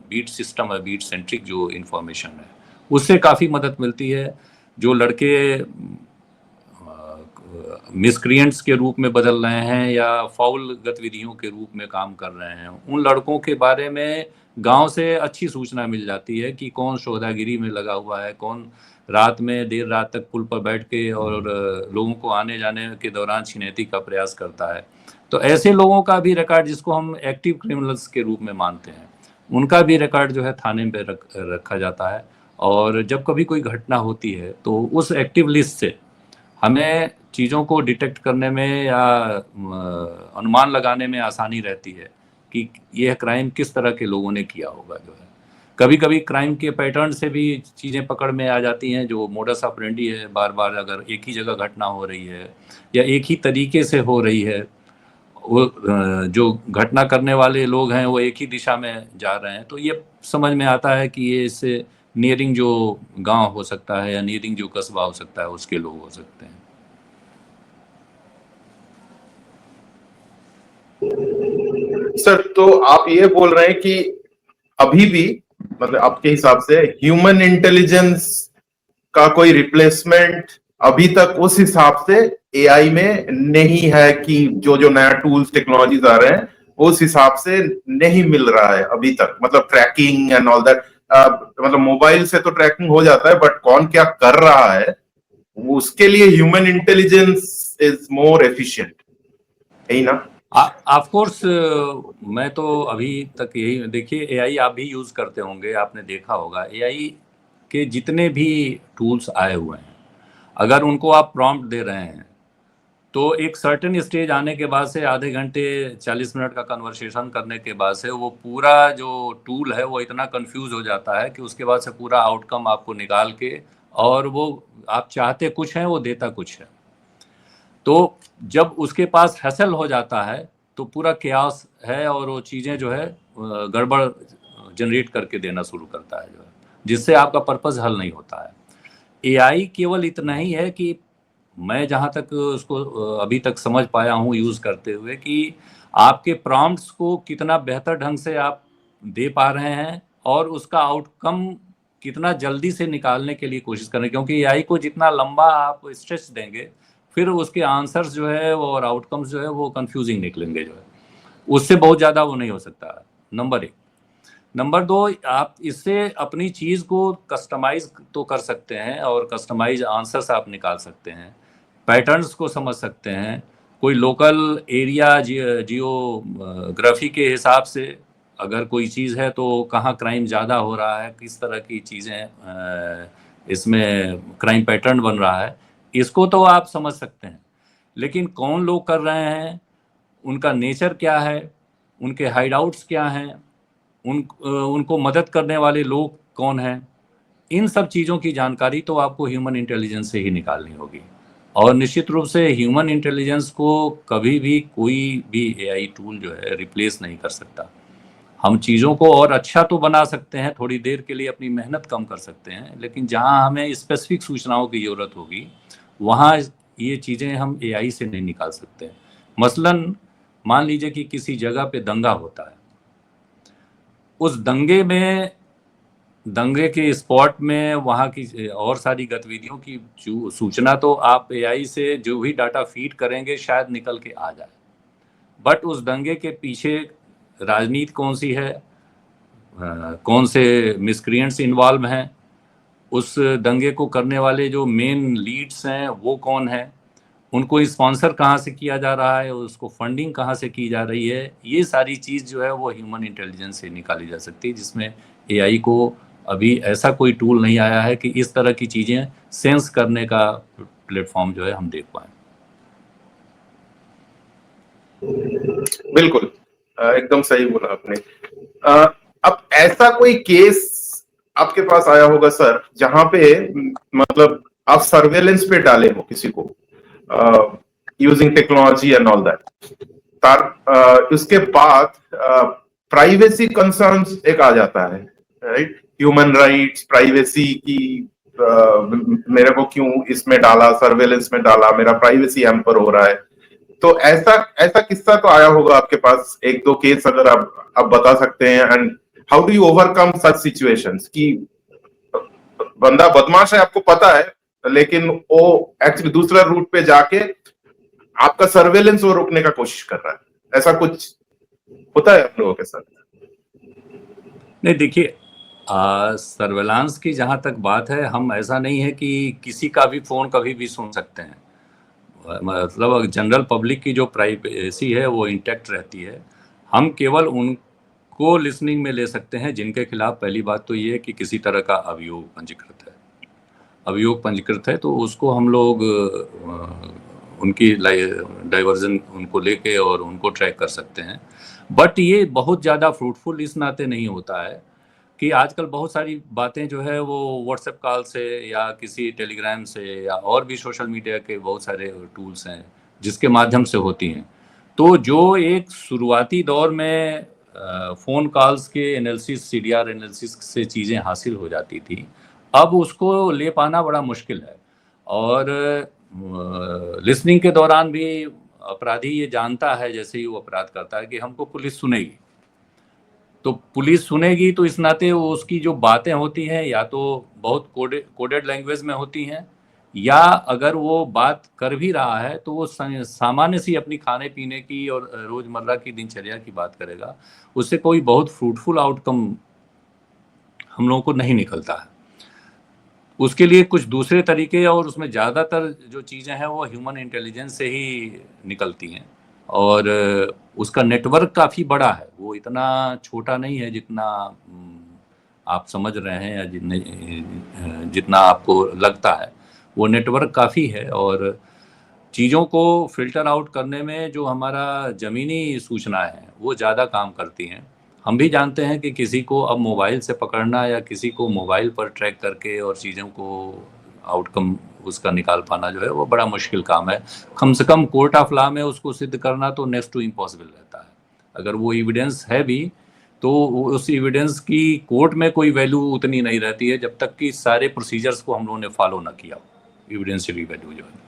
बीट सिस्टम है, बीट सेंट्रिक जो इंफॉर्मेशन है, उससे काफ़ी मदद मिलती है। जो लड़के मिसक्रिएंट्स के रूप में बदल रहे हैं या फाउल गतिविधियों के रूप में काम कर रहे हैं, उन लड़कों के बारे में गांव से अच्छी सूचना मिल जाती है कि कौन शोधागिरी में लगा हुआ है, कौन रात में देर रात तक पुल पर बैठ के और लोगों को आने जाने के दौरान छिनैती का प्रयास करता है। तो ऐसे लोगों का भी रिकॉर्ड, जिसको हम एक्टिव क्रिमिनल्स के रूप में मानते हैं, उनका भी रिकॉर्ड जो है थाने में रखा जाता है। और जब कभी कोई घटना होती है तो उस एक्टिव लिस्ट से हमें चीज़ों को डिटेक्ट करने में या अनुमान लगाने में आसानी रहती है कि यह क्राइम किस तरह के लोगों ने किया होगा। जो है कभी कभी क्राइम के पैटर्न से भी चीज़ें पकड़ में आ जाती हैं, जो मोडस ऑपरेंडी है, बार बार अगर एक ही जगह घटना हो रही है या एक ही तरीके से हो रही है, वो जो घटना करने वाले लोग हैं वो एक ही दिशा में जा रहे हैं, तो ये समझ में आता है कि ये इससे नियरिंग जो गांव हो सकता है या नियरिंग जो कस्बा हो सकता है उसके लोग हो सकते हैं। सर, तो आप ये बोल रहे हैं कि अभी भी, मतलब आपके हिसाब से ह्यूमन इंटेलिजेंस का कोई रिप्लेसमेंट अभी तक उस हिसाब से एआई में नहीं है, कि जो जो नया टूल्स टेक्नोलॉजीज आ रहे हैं उस हिसाब से नहीं मिल रहा है अभी तक, मतलब ट्रैकिंग एंड ऑल दैट। मतलब मोबाइल से तो ट्रैकिंग हो जाता है, बट कौन क्या कर रहा है उसके लिए human intelligence is more efficient, यही ना? ऑफ कोर्स, मैं तो अभी तक यही, देखिए एआई आप भी यूज़ करते होंगे, आपने देखा होगा एआई के जितने भी टूल्स आए हुए हैं, अगर उनको आप प्रॉम्प्ट दे रहे हैं तो एक सर्टेन स्टेज आने के बाद से, आधे घंटे 40 मिनट का कन्वर्सेशन करने के बाद से, वो पूरा जो टूल है वो इतना कंफ्यूज हो जाता है कि उसके बाद से पूरा आउटकम आपको निकाल के, और वो आप चाहते कुछ है वो देता कुछ है। तो जब उसके पास हासिल हो जाता है तो पूरा क्यास है और वो चीज़ें जो है गड़बड़ जनरेट करके देना शुरू करता है, जो है जिससे आपका पर्पस हल नहीं होता है। एआई केवल इतना ही है कि मैं जहाँ तक उसको अभी तक समझ पाया हूँ यूज़ करते हुए, कि आपके प्रॉम्प्ट्स को कितना बेहतर ढंग से आप दे पा रहे हैं और उसका आउटकम कितना जल्दी से निकालने के लिए कोशिश करें, क्योंकि एआई को जितना लंबा आप स्ट्रेच देंगे फिर उसके आंसर्स जो है और आउटकम्स जो है वो कंफ्यूजिंग निकलेंगे, जो है उससे बहुत ज़्यादा वो नहीं हो सकता। नंबर एक। नंबर दो, आप इससे अपनी चीज़ को कस्टमाइज तो कर सकते हैं और कस्टमाइज आंसर्स आप निकाल सकते हैं, पैटर्न्स को समझ सकते हैं, कोई लोकल एरिया जियोग्राफी के हिसाब से अगर कोई चीज़ है तो कहाँ क्राइम ज़्यादा हो रहा है, किस तरह की चीज़ें इसमें क्राइम पैटर्न बन रहा है, इसको तो आप समझ सकते हैं। लेकिन कौन लोग कर रहे हैं, उनका नेचर क्या है, उनके हाइड आउट्स क्या हैं, उनको मदद करने वाले लोग कौन हैं, इन सब चीज़ों की जानकारी तो आपको ह्यूमन इंटेलिजेंस से ही निकालनी होगी। और निश्चित रूप से ह्यूमन इंटेलिजेंस को कभी भी कोई भी एआई टूल जो है रिप्लेस नहीं कर सकता। हम चीज़ों को और अच्छा तो बना सकते हैं, थोड़ी देर के लिए अपनी मेहनत कम कर सकते हैं, लेकिन जहां हमें स्पेसिफिक सूचनाओं की ज़रूरत होगी वहां ये चीज़ें हम एआई से नहीं निकाल सकते। मसलन मान लीजिए कि किसी जगह पे दंगा होता है, उस दंगे के स्पॉट में वहाँ की और सारी गतिविधियों की सूचना तो आप एआई से जो भी डाटा फीड करेंगे शायद निकल के आ जाए, बट उस दंगे के पीछे राजनीति कौन सी है, कौन से मिसक्रिएंट्स इन्वॉल्व हैं, उस दंगे को करने वाले जो मेन लीड्स हैं वो कौन है, उनको स्पॉन्सर कहाँ से किया जा रहा है, उसको फंडिंग कहाँ से की जा रही है, ये सारी चीज़ जो है वो ह्यूमन इंटेलिजेंस से निकाली जा सकती है, जिसमें एआई को अभी ऐसा कोई टूल नहीं आया है कि इस तरह की चीज़ें सेंस करने का प्लेटफॉर्म जो है हम देख पाए। बिल्कुल, एकदम सही बोला आपने। अब ऐसा कोई केस आपके पास आया होगा सर, जहां पे मतलब आप सर्वेलेंस पे डाले हो किसी को using technology and all that? उसके बाद प्राइवेसी कंसर्न्स एक आ जाता है, राइट? ह्यूमन राइट्स, प्राइवेसी की, मेरे को क्यों इसमें डाला, सर्वेलेंस में डाला, मेरा प्राइवेसी हैम्पर हो रहा है। तो ऐसा ऐसा किस्सा तो आया होगा आपके पास, एक दो केस अगर आप बता सकते हैं। And how do you overcome such situations कि बंदा बदमाश है, आपको पता है, लेकिन वो एक्चुअली दूसरा रूट पे जाके आपका सर्वेलेंस वो रोकने का कोशिश कर रहा है। ऐसा कुछ होता है आप लोगों के साथ? नहीं, देखिए, सर्वेलांस की जहाँ तक बात है, हम ऐसा नहीं है कि किसी का भी फ़ोन कभी भी सुन सकते हैं। मतलब जनरल पब्लिक की जो प्राइवेसी है वो इंटैक्ट रहती है। हम केवल उनको लिसनिंग में ले सकते हैं जिनके खिलाफ, पहली बात तो ये है कि किसी तरह का अभियोग पंजीकृत है। अभियोग पंजीकृत है तो उसको हम लोग उनकी डाइवर्जन उनको लेके और उनको ट्रैक कर सकते हैं। बट ये बहुत ज़्यादा फ्रूटफुल इस नाते नहीं होता है कि आजकल बहुत सारी बातें जो है वो व्हाट्सएप कॉल से या किसी टेलीग्राम से या और भी सोशल मीडिया के बहुत सारे टूल्स हैं जिसके माध्यम से होती हैं। तो जो एक शुरुआती दौर में फ़ोन कॉल्स के एनालिसिस, सीडीआर एनालिसिस से चीज़ें हासिल हो जाती थी, अब उसको ले पाना बड़ा मुश्किल है। और लिसनिंग के दौरान भी अपराधी ये जानता है जैसे ही वो अपराध करता है कि हमको पुलिस सुनेगी। तो पुलिस सुनेगी तो इस नाते वो उसकी जो बातें होती हैं या तो बहुत कोडेड लैंग्वेज में होती हैं, या अगर वो बात कर भी रहा है तो वो सामान्य सी अपनी खाने पीने की और रोज़मर्रा की दिनचर्या की बात करेगा। उससे कोई बहुत फ्रूटफुल आउटकम हम लोगों को नहीं निकलता है। उसके लिए कुछ दूसरे तरीके, और उसमें ज़्यादातर जो चीज़ें हैं वो ह्यूमन इंटेलिजेंस से ही निकलती हैं। और उसका नेटवर्क काफ़ी बड़ा है, वो इतना छोटा नहीं है जितना आप समझ रहे हैं या जितना आपको लगता है। वो नेटवर्क काफ़ी है और चीज़ों को फ़िल्टर आउट करने में जो हमारा ज़मीनी सूचनाएँ हैं वो ज़्यादा काम करती हैं। हम भी जानते हैं कि किसी को अब मोबाइल से पकड़ना या किसी को मोबाइल पर ट्रैक करके और चीज़ों को आउटकम उसका निकाल पाना जो है वो बड़ा मुश्किल काम है। कम से कम कोर्ट ऑफ लॉ में उसको सिद्ध करना तो नेक्स्ट टू इम्पॉसिबल रहता है। अगर वो एविडेंस है भी तो उस एविडेंस की कोर्ट में कोई वैल्यू उतनी नहीं रहती है जब तक कि सारे प्रोसीजर्स को हम लोगों ने फॉलो ना किया हो। एविडेंशियली वैल्यू जो है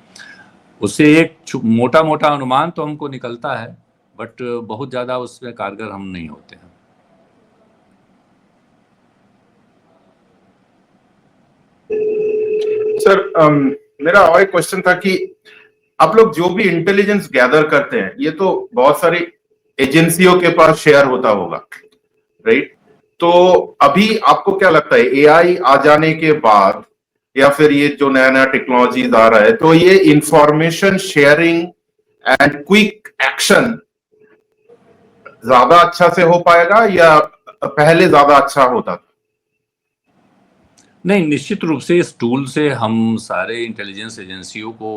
उससे एक मोटा मोटा अनुमान तो हमको निकलता है, बट बहुत ज़्यादा उसमें कारगर हम नहीं होते हैं। सर, मेरा और एक क्वेश्चन था कि आप लोग जो भी इंटेलिजेंस गैदर करते हैं ये तो बहुत सारी एजेंसियों के पास शेयर होता होगा, राइट? तो अभी आपको क्या लगता है, एआई आ जाने के बाद या फिर ये जो नया नया टेक्नोलॉजीज आ रहा है, तो ये information sharing and quick action ज्यादा अच्छा से हो पाएगा या पहले ज्यादा अच्छा होता था? नहीं, निश्चित रूप से इस टूल से हम सारे इंटेलिजेंस एजेंसियों को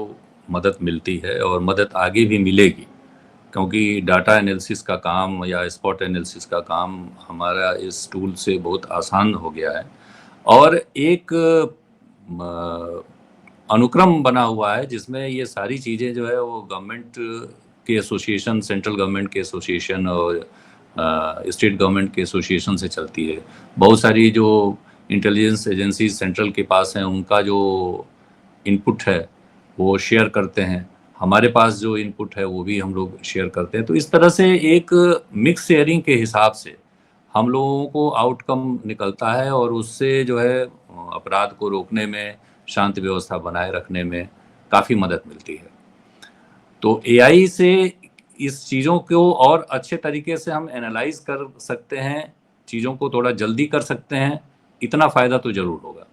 मदद मिलती है और मदद आगे भी मिलेगी, क्योंकि डाटा एनालिसिस का काम या स्पॉट एनालिसिस का काम हमारा इस टूल से बहुत आसान हो गया है। और एक अनुक्रम बना हुआ है जिसमें ये सारी चीज़ें जो है वो गवर्नमेंट के एसोसिएशन, सेंट्रल गवर्नमेंट के एसोसिएशन और स्टेट गवर्नमेंट के एसोसिएशन से चलती है। बहुत सारी जो इंटेलिजेंस एजेंसीज सेंट्रल के पास हैं उनका जो इनपुट है वो शेयर करते हैं, हमारे पास जो इनपुट है वो भी हम लोग शेयर करते हैं। तो इस तरह से एक मिक्स शेयरिंग के हिसाब से हम लोगों को आउटकम निकलता है और उससे जो है अपराध को रोकने में, शांति व्यवस्था बनाए रखने में काफ़ी मदद मिलती है। तो एआई से इस चीज़ों को और अच्छे तरीके से हम एनालाइज कर सकते हैं, चीज़ों को थोड़ा जल्दी कर सकते हैं, इतना फ़ायदा तो ज़रूर होगा।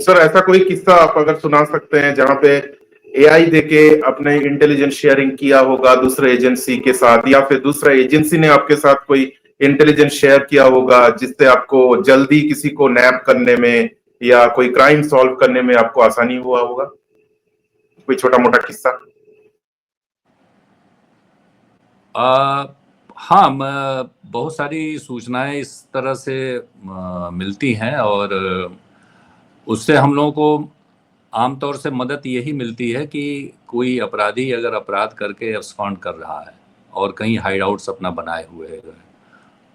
सर, ऐसा कोई किस्सा आप अगर सुना सकते हैं जहां पे एआई देके अपने इंटेलिजेंस शेयरिंग किया होगा दूसरे एजेंसी के साथ, या फिर दूसरा एजेंसी ने आपके साथ कोई इंटेलिजेंस शेयर किया होगा जिससे आपको जल्दी किसी को नैप करने में या कोई क्राइम सॉल्व करने में आपको आसानी हुआ होगा? कोई छोटा मोटा किस्सा? हाँ, बहुत सारी सूचनाएं इस तरह से मिलती हैं और उससे हम लोगों को आमतौर से मदद यही मिलती है कि कोई अपराधी अगर अपराध करके एब्सकॉन्ड कर रहा है और कहीं हाइड आउट्स अपना बनाए हुए है,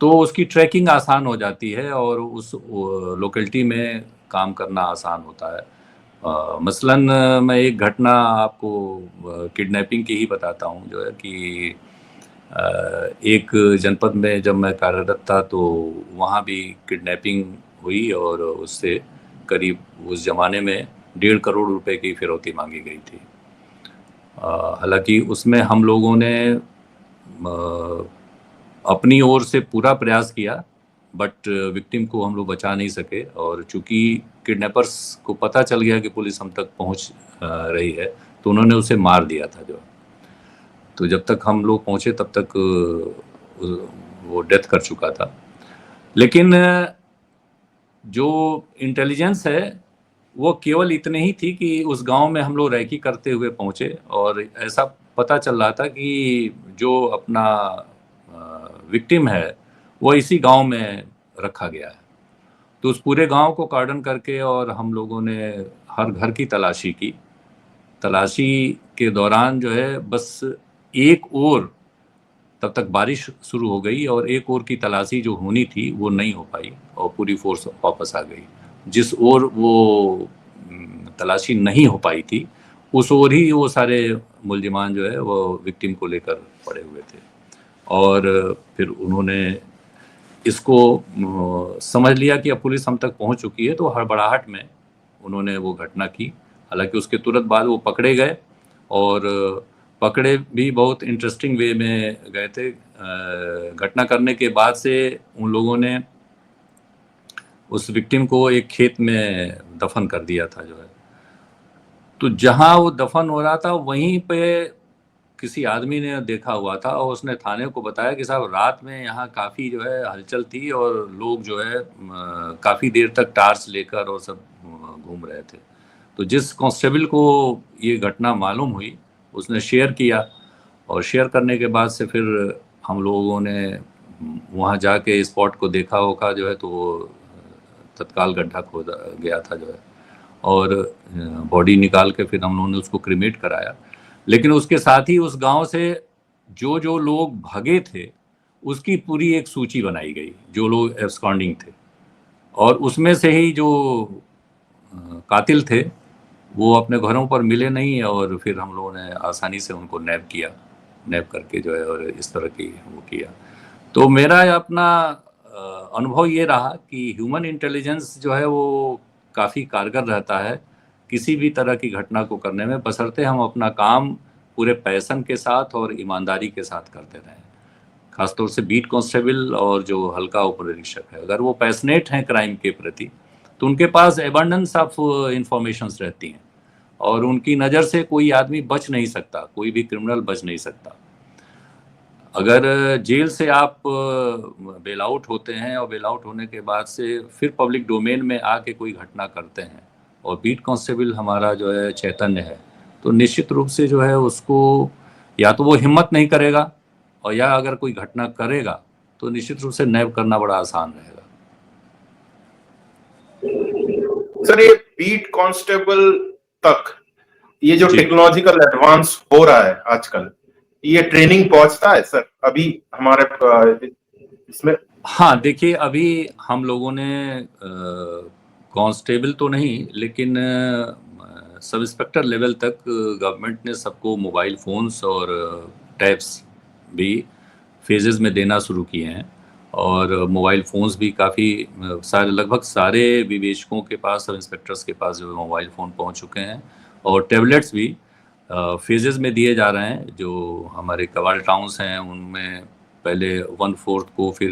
तो उसकी ट्रैकिंग आसान हो जाती है और उस लोकेलिटी में काम करना आसान होता है। मसलन मैं एक घटना आपको किडनैपिंग की ही बताता हूँ, जो है कि एक जनपद में जब मैं कार्यरत था तो वहाँ भी किडनैपिंग हुई और उससे करीब उस ज़माने में 1.5 करोड़ रुपए की फिरौती मांगी गई थी। हालांकि उसमें हम लोगों ने अपनी ओर से पूरा प्रयास किया, बट विक्टिम को हम लोग बचा नहीं सके। और चूंकि किडनैपर्स को पता चल गया कि पुलिस हम तक पहुंच रही है, तो उन्होंने उसे मार दिया था। जो तो जब तक हम लोग पहुंचे तब तक वो डेथ कर चुका था। लेकिन जो इंटेलिजेंस है वो केवल इतनी ही थी कि उस गांव में हम लोग रैकी करते हुए पहुंचे और ऐसा पता चल रहा था कि जो अपना विक्टिम है वो इसी गांव में रखा गया है। तो उस पूरे गांव को कार्डन करके और हम लोगों ने हर घर की तलाशी की। तलाशी के दौरान जो है बस एक और, तब तक बारिश शुरू हो गई और एक और की तलाशी जो होनी थी वो नहीं हो पाई और पूरी फोर्स वापस आ गई। जिस ओर वो तलाशी नहीं हो पाई थी उस ओर ही वो सारे मुल्जिमान जो है वो विक्टिम को लेकर पड़े हुए थे। और फिर उन्होंने इसको समझ लिया कि अब पुलिस हम तक पहुंच चुकी है, तो हड़बड़ाहट में उन्होंने वो घटना की। हालांकि उसके तुरंत बाद वो पकड़े गए और पकड़े भी बहुत इंटरेस्टिंग वे में गए थे। घटना करने के बाद से उन लोगों ने उस विक्टिम को एक खेत में दफन कर दिया था। जो है तो जहां वो दफन हो रहा था वहीं पे किसी आदमी ने देखा हुआ था और उसने थाने को बताया कि साहब रात में यहाँ काफ़ी जो है हलचल थी और लोग जो है काफ़ी देर तक टार्च लेकर और सब घूम रहे थे। तो जिस कांस्टेबल को ये घटना मालूम हुई उसने शेयर किया और शेयर करने के बाद से फिर हम लोगों ने वहाँ जाके स्पॉट को देखा होगा जो है, तो वो तत्काल गड्ढा खोदा गया था जो है और बॉडी निकाल के फिर हम लोगों ने उसको क्रिमेट कराया। लेकिन उसके साथ ही उस गांव से जो जो लोग भागे थे उसकी पूरी एक सूची बनाई गई, जो लोग एब्सकॉन्डिंग थे, और उसमें से ही जो कातिल थे वो अपने घरों पर मिले नहीं और फिर हम लोगों ने आसानी से उनको नैप किया, नैप करके जो है और इस तरह की वो किया। तो मेरा अपना अनुभव ये रहा कि ह्यूमन इंटेलिजेंस जो है वो काफ़ी कारगर रहता है किसी भी तरह की घटना को करने में, बशर्ते हम अपना काम पूरे पैशन के साथ और ईमानदारी के साथ करते रहें। खासतौर से बीट कांस्टेबल और जो हल्का उप निरीक्षक है, अगर वो पैशनेट हैं क्राइम के प्रति तो उनके पास एबंडेंस ऑफ इंफॉर्मेशंस रहती हैं और उनकी नज़र से कोई आदमी बच नहीं सकता, कोई भी क्रिमिनल बच नहीं सकता। अगर जेल से आप बेल आउट होते हैं और बेल आउट होने के बाद से फिर पब्लिक डोमेन में आके कोई घटना करते हैं और बीट कांस्टेबल हमारा जो है चैतन्य है, तो निश्चित रूप से जो है उसको या तो वो हिम्मत नहीं करेगा और या अगर कोई घटना करेगा तो निश्चित रूप से नैब करना बड़ा आसान रहेगा। सर ये बीट कांस्टेबल तक ये जो टेक्नोलॉजिकल एडवांस हो रहा है आजकल, ये ट्रेनिंग पहुंचता है सर अभी हमारे इसमें? हाँ, देखिए अभी हम लोगों ने कांस्टेबल तो नहीं लेकिन सब इंस्पेक्टर लेवल तक गवर्नमेंट ने सबको मोबाइल फ़ोन्स और टैब्स भी फेजेस में देना शुरू किए हैं और मोबाइल फ़ोन्स भी काफ़ी सारे, लगभग सारे विवेचकों के पास, सब इंस्पेक्टर्स के पास जो मोबाइल फ़ोन पहुंच चुके हैं और टैबलेट्स भी फेजेस में दिए जा रहे हैं। जो हमारे कवाल टाउन्स हैं उनमें पहले 1/4 को फिर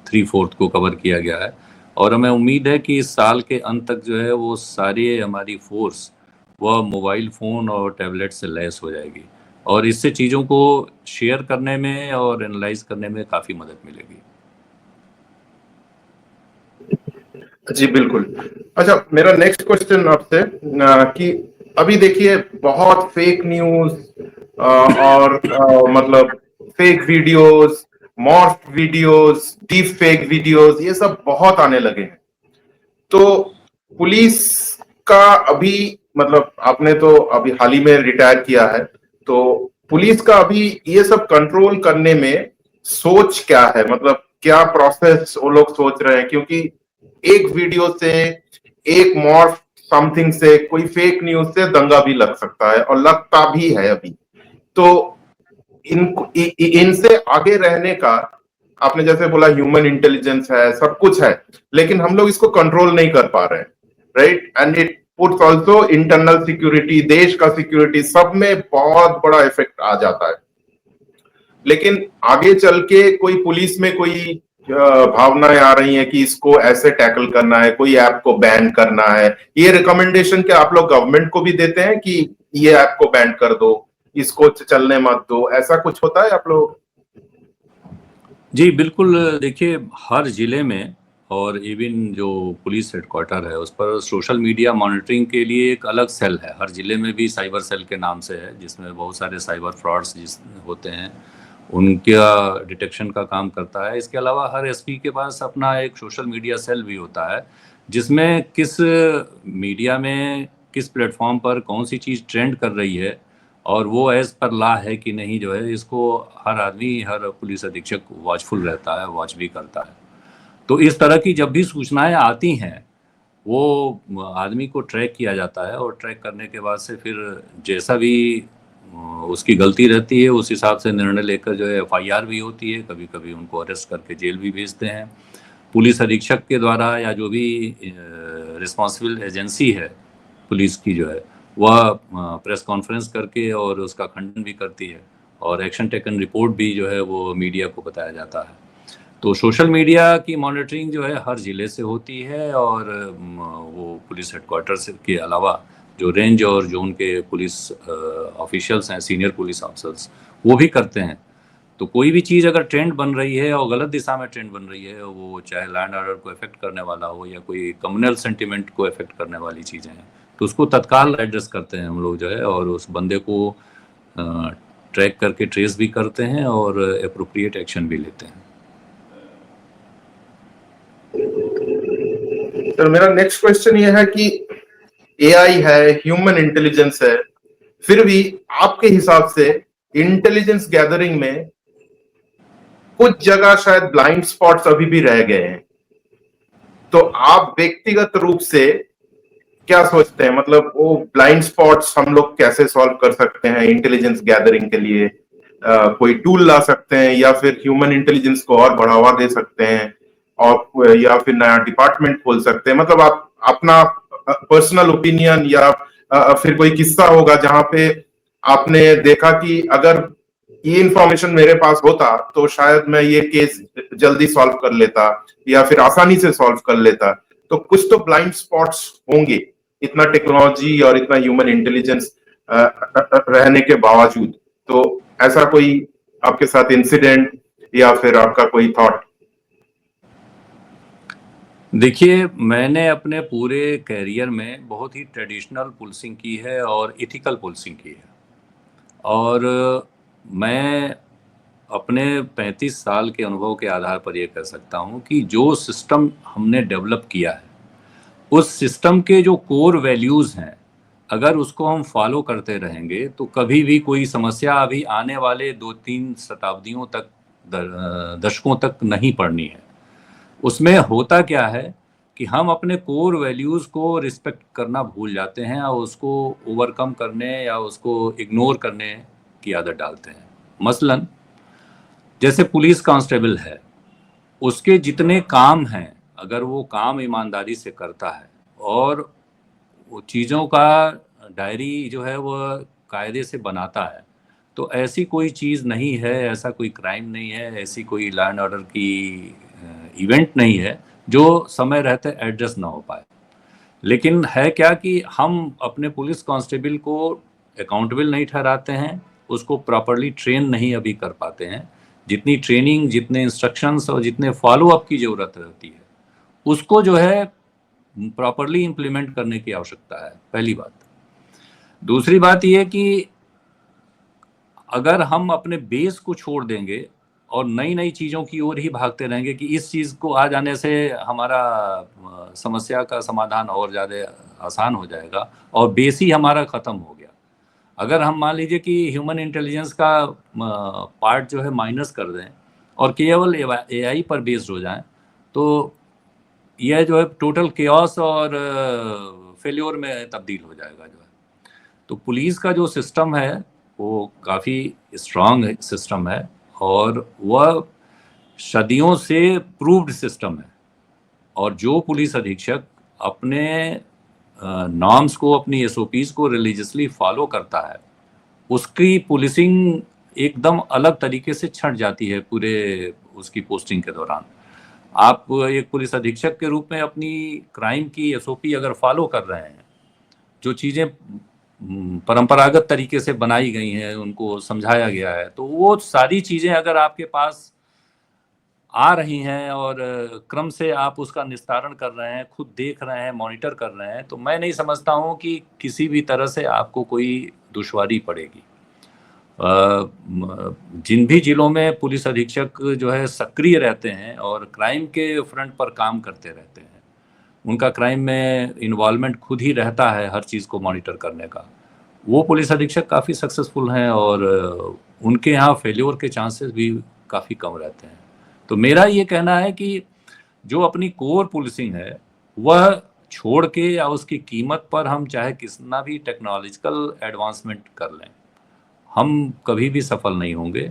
3/4 को कवर किया गया है और हमें उम्मीद है कि इस साल के अंत तक जो है वो सारी हमारी फोर्स वह मोबाइल फ़ोन और टैबलेट से लैस हो जाएगी और इससे चीज़ों को शेयर करने में और एनालाइज करने में काफ़ी मदद मिलेगी। जी बिल्कुल। अच्छा, मेरा नेक्स्ट क्वेश्चन आपसे कि अभी देखिए बहुत फेक न्यूज और मतलब fake videos, morph videos, deep fake videos, ये सब बहुत आने लगे हैं। तो पुलिस का अभी मतलब आपने तो अभी हाल ही में रिटायर किया है, तो पुलिस का अभी ये सब कंट्रोल करने में सोच क्या है, मतलब क्या प्रोसेस वो लोग सोच रहे हैं? क्योंकि एक वीडियो से, एक मॉर्फ समथिंग से, कोई फेक न्यूज से दंगा भी लग सकता है और लगता भी है अभी। तो इनसे आगे रहने का, आपने जैसे बोला ह्यूमन इंटेलिजेंस है, सब कुछ है, लेकिन हम लोग इसको कंट्रोल नहीं कर पा रहे हैं, right? And it puts also internal security, देश का सिक्योरिटी, सब में बहुत बड़ा इफेक्ट आ जाता है। लेकिन आगे चल के कोई पुलिस में कोई भावनाएं आ रही हैं कि इसको ऐसे टैकल करना है, कोई ऐप को बैन करना है, ये रिकमेंडेशन क्या आप लोग गवर्नमेंट को भी देते हैं कि ये ऐप को बैन कर दो, इसको चलने मत दो, ऐसा कुछ होता है आप लोग? जी बिल्कुल, देखिए हर ज़िले में और इवन जो पुलिस हेडक्वार्टर है उस पर सोशल मीडिया मॉनिटरिंग के लिए एक अलग सेल है। हर ज़िले में भी साइबर सेल के नाम से है, जिसमें बहुत सारे साइबर फ्रॉड्स जिस होते हैं उनका डिटेक्शन का काम करता है। इसके अलावा हर एसपी के पास अपना एक सोशल मीडिया सेल भी होता है, जिसमें किस मीडिया में किस प्लेटफॉर्म पर कौन सी चीज़ ट्रेंड कर रही है और वो एज़ पर लॉ है कि नहीं, जो है इसको हर आदमी, हर पुलिस अधीक्षक वॉचफुल रहता है, वॉच भी करता है। तो इस तरह की जब भी सूचनाएं आती हैं, वो आदमी को ट्रैक किया जाता है और ट्रैक करने के बाद से फिर जैसा भी उसकी गलती रहती है उस हिसाब से निर्णय लेकर जो है एफआईआर भी होती है, कभी कभी उनको अरेस्ट करके जेल भी भेजते हैं। पुलिस अधीक्षक के द्वारा या जो भी रिस्पॉन्सिबल एजेंसी है पुलिस की जो है, वह प्रेस कॉन्फ्रेंस करके और उसका खंडन भी करती है और एक्शन टेकन रिपोर्ट भी जो है वो मीडिया को बताया जाता है। तो सोशल मीडिया की मॉनिटरिंग जो है हर ज़िले से होती है और वो पुलिस हेडक्वार्टर से के अलावा जो रेंज और जोन के पुलिस ऑफिशियल्स हैं, सीनियर पुलिस ऑफिसर्स, वो भी करते हैं। तो कोई भी चीज़ अगर ट्रेंड बन रही है और गलत दिशा में ट्रेंड बन रही है, वो चाहे लैंड ऑर्डर को इफेक्ट करने वाला हो या कोई कम्युनल सेंटिमेंट को इफेक्ट करने वाली चीज़ें हैं, तो उसको तत्काल एड्रेस करते हैं हम लोग जो है, और उस बंदे को ट्रैक करके ट्रेस भी करते हैं और अप्रोप्रिएट एक्शन भी लेते हैं। तो मेरा नेक्स्ट क्वेश्चन ये है कि एआई है, ह्यूमन इंटेलिजेंस है, फिर भी आपके हिसाब से इंटेलिजेंस गैदरिंग में कुछ जगह शायद ब्लाइंड स्पॉट्स अभी भी रह गए हैं। तो आप व्यक्तिगत रूप से क्या सोचते हैं, मतलब वो ब्लाइंड स्पॉट्स हम लोग कैसे सॉल्व कर सकते हैं इंटेलिजेंस गैदरिंग के लिए? कोई टूल ला सकते हैं या फिर ह्यूमन इंटेलिजेंस को और बढ़ावा दे सकते हैं, और या फिर नया डिपार्टमेंट खोल सकते हैं? मतलब आप अपना पर्सनल ओपिनियन या फिर कोई किस्सा होगा जहां पे आपने देखा कि अगर ये इंफॉर्मेशन मेरे पास होता तो शायद मैं ये केस जल्दी सॉल्व कर लेता या फिर आसानी से सॉल्व कर लेता। तो कुछ तो ब्लाइंड स्पॉट्स होंगे, इतना टेक्नोलॉजी और इतना ह्यूमन इंटेलिजेंस रहने के बावजूद। तो ऐसा कोई आपके साथ इंसिडेंट या फिर आपका कोई थॉट? देखिए, मैंने अपने पूरे कैरियर में बहुत ही ट्रेडिशनल पुलिसिंग की है और एथिकल पुलिसिंग की है। और मैं अपने 35 साल के अनुभव के आधार पर ये कह सकता हूँ कि जो सिस्टम हमने डेवलप किया है, उस सिस्टम के जो कोर वैल्यूज़ हैं, अगर उसको हम फॉलो करते रहेंगे तो कभी भी कोई समस्या अभी आने वाले 2-3 शताब्दियों तक, दशकों तक नहीं पड़नी है। उसमें होता क्या है कि हम अपने कोर वैल्यूज़ को रिस्पेक्ट करना भूल जाते हैं और उसको ओवरकम करने या उसको इग्नोर करने की आदत डालते हैं। मसलन जैसे पुलिस कांस्टेबल है, उसके जितने काम हैं, अगर वो काम ईमानदारी से करता है और वो चीज़ों का डायरी जो है वो कायदे से बनाता है, तो ऐसी कोई चीज़ नहीं है, ऐसा कोई क्राइम नहीं है, ऐसी कोई लॉ एंड ऑर्डर की इवेंट नहीं है जो समय रहते एडजस्ट ना हो पाए। लेकिन है क्या कि हम अपने पुलिस कांस्टेबल को अकाउंटेबल नहीं ठहराते हैं, उसको प्रॉपरली ट्रेन नहीं अभी कर पाते हैं। जितनी ट्रेनिंग, जितने इंस्ट्रक्शंस और जितने फॉलो अप की ज़रूरत रहती है, उसको जो है प्रॉपरली इम्प्लीमेंट करने की आवश्यकता है, पहली बात। दूसरी बात ये कि अगर हम अपने बेस को छोड़ देंगे और नई नई चीज़ों की ओर ही भागते रहेंगे कि इस चीज़ को आ जाने से हमारा समस्या का समाधान और ज़्यादा आसान हो जाएगा और बेस ही हमारा ख़त्म हो गया। अगर हम मान लीजिए कि ह्यूमन इंटेलिजेंस का पार्ट जो है माइनस कर दें और केवल एआई पर बेस्ड हो जाएं, तो यह जो है टोटल केओस और फेल्योर में तब्दील हो जाएगा जो है। तो पुलिस का जो सिस्टम है वो काफ़ी स्ट्रांग सिस्टम है और वह सदियों से प्रूव्ड सिस्टम है। और जो पुलिस अधीक्षक अपने नॉर्म्स को, अपनी एसओपीज को रिलीजियसली फॉलो करता है, उसकी पुलिसिंग एकदम अलग तरीके से छंट जाती है पूरे उसकी पोस्टिंग के दौरान। आप एक पुलिस अधीक्षक के रूप में अपनी क्राइम की एसओपी अगर फॉलो कर रहे हैं, जो चीज़ें परंपरागत तरीके से बनाई गई हैं, उनको समझाया गया है, तो वो सारी चीज़ें अगर आपके पास आ रही हैं और क्रम से आप उसका निस्तारण कर रहे हैं, खुद देख रहे हैं, मॉनिटर कर रहे हैं, तो मैं नहीं समझता हूँ कि किसी भी तरह से आपको कोई दुश्वारी पड़ेगी। जिन भी जिलों में पुलिस अधीक्षक जो है सक्रिय रहते हैं और क्राइम के फ्रंट पर काम करते रहते हैं, उनका क्राइम में इन्वॉल्वमेंट खुद ही रहता है हर चीज़ को मॉनिटर करने का, वो पुलिस अधीक्षक काफ़ी सक्सेसफुल हैं और उनके यहाँ फेल्योर के चांसेस भी काफ़ी कम रहते हैं। तो मेरा ये कहना है कि जो अपनी कोर पुलिसिंग है वह छोड़ के या उसकी कीमत पर हम चाहे कितना भी टेक्नोलॉजिकल एडवांसमेंट कर लें, हम कभी भी सफल नहीं होंगे।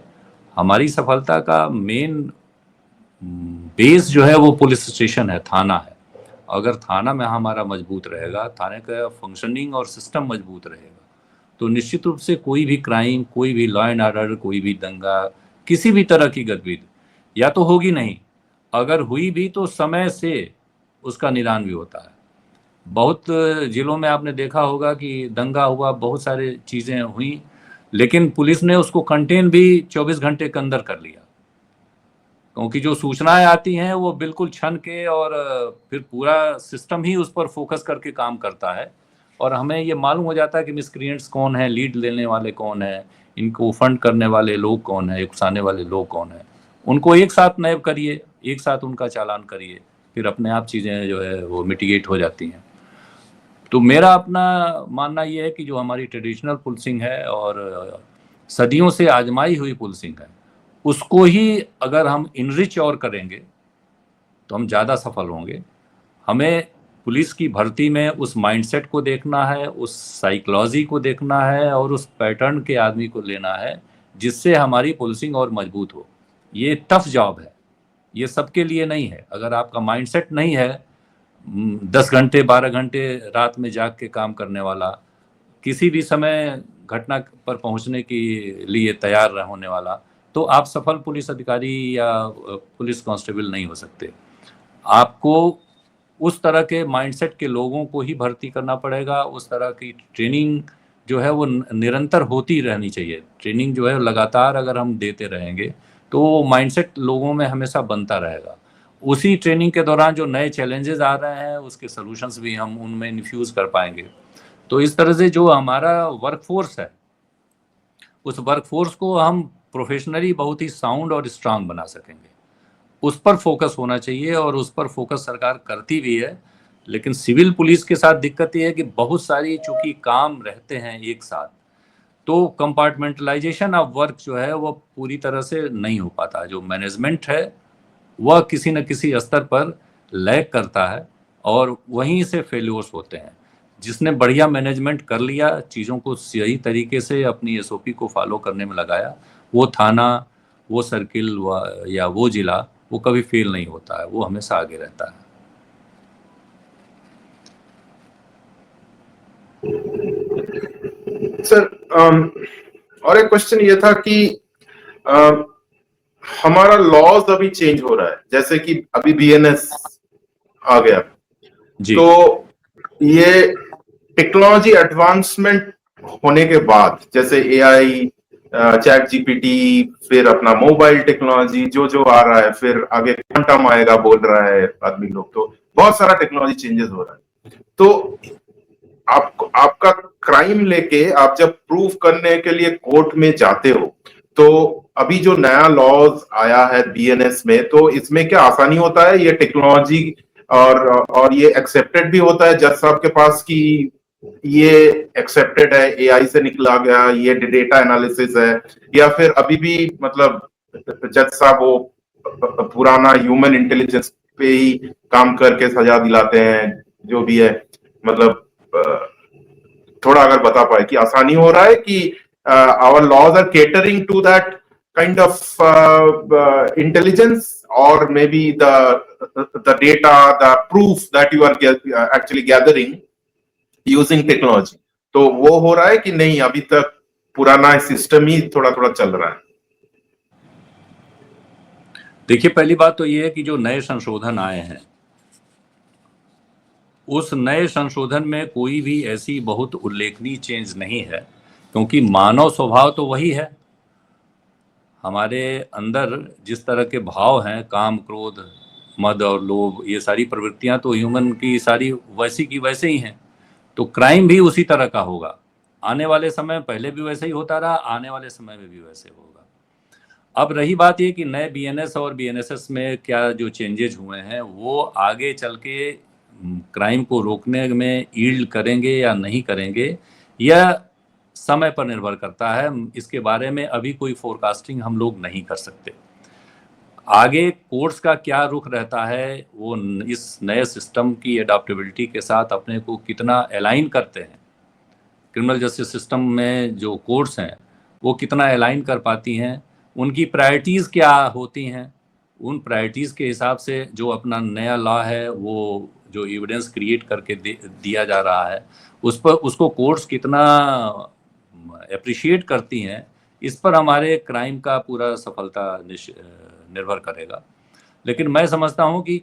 हमारी सफलता का मेन बेस जो है वो पुलिस स्टेशन है, थाना है। अगर थाना में हमारा मजबूत रहेगा, थाने का फंक्शनिंग और सिस्टम मजबूत रहेगा, तो निश्चित रूप से कोई भी क्राइम, कोई भी लॉ एंड ऑर्डर, कोई भी दंगा, किसी भी तरह की गतिविधि या तो होगी नहीं, अगर हुई भी तो समय से उसका निदान भी होता है। बहुत जिलों में आपने देखा होगा कि दंगा हुआ, बहुत सारी चीज़ें हुई, लेकिन पुलिस ने उसको कंटेन भी 24 घंटे के अंदर कर लिया, क्योंकि जो सूचनाएं आती हैं वो बिल्कुल छन के और फिर पूरा सिस्टम ही उस पर फोकस करके काम करता है और हमें ये मालूम हो जाता है कि मिसक्रिएंट्स कौन है, लीड लेने वाले कौन है, इनको फंड करने वाले लोग कौन है, उकसाने वाले लोग कौन है। उनको एक साथ नैब करिए, एक साथ उनका चालान करिए, फिर अपने आप चीज़ें जो है वो मिटिगेट हो जाती हैं। तो मेरा अपना मानना ये है कि जो हमारी ट्रेडिशनल पुलिसिंग है और सदियों से आजमाई हुई पुलिसिंग है, उसको ही अगर हम इनरिच और करेंगे तो हम ज़्यादा सफल होंगे। हमें पुलिस की भर्ती में उस माइंडसेट को देखना है, उस साइकोलॉजी को देखना है और उस पैटर्न के आदमी को लेना है जिससे हमारी पुलिसिंग और मजबूत हो। ये टफ जॉब है, ये सबके लिए नहीं है। अगर आपका माइंडसेट नहीं है 10 घंटे 12 घंटे रात में जाग के काम करने वाला, किसी भी समय घटना पर पहुंचने के लिए तैयार होने वाला, तो आप सफल पुलिस अधिकारी या पुलिस कांस्टेबल नहीं हो सकते। आपको उस तरह के माइंडसेट के लोगों को ही भर्ती करना पड़ेगा। उस तरह की ट्रेनिंग जो है वो निरंतर होती रहनी चाहिए। ट्रेनिंग जो है लगातार अगर हम देते रहेंगे तो माइंडसेट लोगों में हमेशा बनता रहेगा। उसी ट्रेनिंग के दौरान जो नए चैलेंजेस आ रहे हैं उसके सॉल्यूशंस भी हम उनमें इन्फ्यूज कर पाएंगे। तो इस तरह से जो हमारा वर्कफोर्स है, उस वर्कफोर्स को हम प्रोफेशनली बहुत ही साउंड और स्ट्रांग बना सकेंगे। उस पर फोकस होना चाहिए और उस पर फोकस सरकार करती भी है। लेकिन सिविल पुलिस के साथ दिक्कत ये है कि बहुत सारी चूंकि काम रहते हैं एक साथ, तो कंपार्टमेंटलाइजेशन ऑफ वर्क जो है वो पूरी तरह से नहीं हो पाता। जो मैनेजमेंट है वह किसी न किसी स्तर पर लैग करता है और वहीं से फेल्योर्स होते हैं। जिसने बढ़िया मैनेजमेंट कर लिया, चीज़ों को सही तरीके से अपनी एसओपी को फॉलो करने में लगाया, वो थाना, वो सर्किल या वो जिला वो कभी फेल नहीं होता है, वो हमेशा आगे रहता है। सर और एक क्वेश्चन ये था कि हमारा लॉज अभी चेंज हो रहा है, जैसे कि अभी बीएनएस आ गया जी। तो ये टेक्नोलॉजी एडवांसमेंट होने के बाद, जैसे एआई, चैट जीपीटी, फिर अपना मोबाइल टेक्नोलॉजी जो जो आ रहा है, फिर आगे क्वांटम आएगा बोल रहा है आदमी लोग, तो बहुत सारा टेक्नोलॉजी चेंजेस हो रहा है। तो आपका क्राइम लेके आप जब प्रूव करने के लिए कोर्ट में जाते हो तो अभी जो नया लॉज आया है बीएनएस में, तो इसमें क्या आसानी होता है, ये टेक्नोलॉजी और ये एक्सेप्टेड भी होता है जज साहब के पास कि ये एक्सेप्टेड है, एआई से निकला गया, ये डेटा एनालिसिस है, या फिर अभी भी मतलब जज साहब वो पुराना ह्यूमन इंटेलिजेंस पे ही काम करके सजा दिलाते हैं, जो भी है, मतलब थोड़ा अगर बता पाए कि आसानी हो रहा है कि our laws are catering to that kind of intelligence, or maybe the data, the proof that you are actually gathering using technology, तो वो हो रहा है कि नहीं, अभी तक पुराना सिस्टम ही थोड़ा थोड़ा चल रहा है? देखिए, पहली बात तो ये है कि जो नए संशोधन आए हैं, उस नए संशोधन में कोई भी ऐसी बहुत उल्लेखनीय चेंज नहीं है, क्योंकि मानव स्वभाव तो वही है। हमारे अंदर जिस तरह के भाव हैं, काम, क्रोध, मद और लोभ, ये सारी प्रवृत्तियां तो ह्यूमन की सारी वैसी की वैसे ही हैं। तो क्राइम भी उसी तरह का होगा। आने वाले समय में पहले भी वैसे ही होता रहा, आने वाले समय में भी वैसे होगा। अब रही बात ये कि नए बीएनएस और बीएनएसएस में क्या जो चेंजेज हुए हैं, वो आगे चल के क्राइम को रोकने में यील्ड करेंगे या नहीं करेंगे, यह समय पर निर्भर करता है। इसके बारे में अभी कोई फोरकास्टिंग हम लोग नहीं कर सकते। आगे कोर्ट्स का क्या रुख रहता है, वो इस नए सिस्टम की एडाप्टेबिलिटी के साथ अपने को कितना अलाइन करते हैं, क्रिमिनल जस्टिस सिस्टम में जो कोर्ट्स हैं वो कितना अलाइन कर पाती हैं, उनकी प्रायोरिटीज़ क्या होती हैं, उन प्रायोरिटीज़ के हिसाब से जो अपना नया लॉ है, वो जो एविडेंस क्रिएट करके दिया जा रहा है, उस पर उसको कोर्ट्स कितना अप्रिशिएट करती हैं, इस पर हमारे क्राइम का पूरा सफलता निर्भर करेगा। लेकिन मैं समझता हूं कि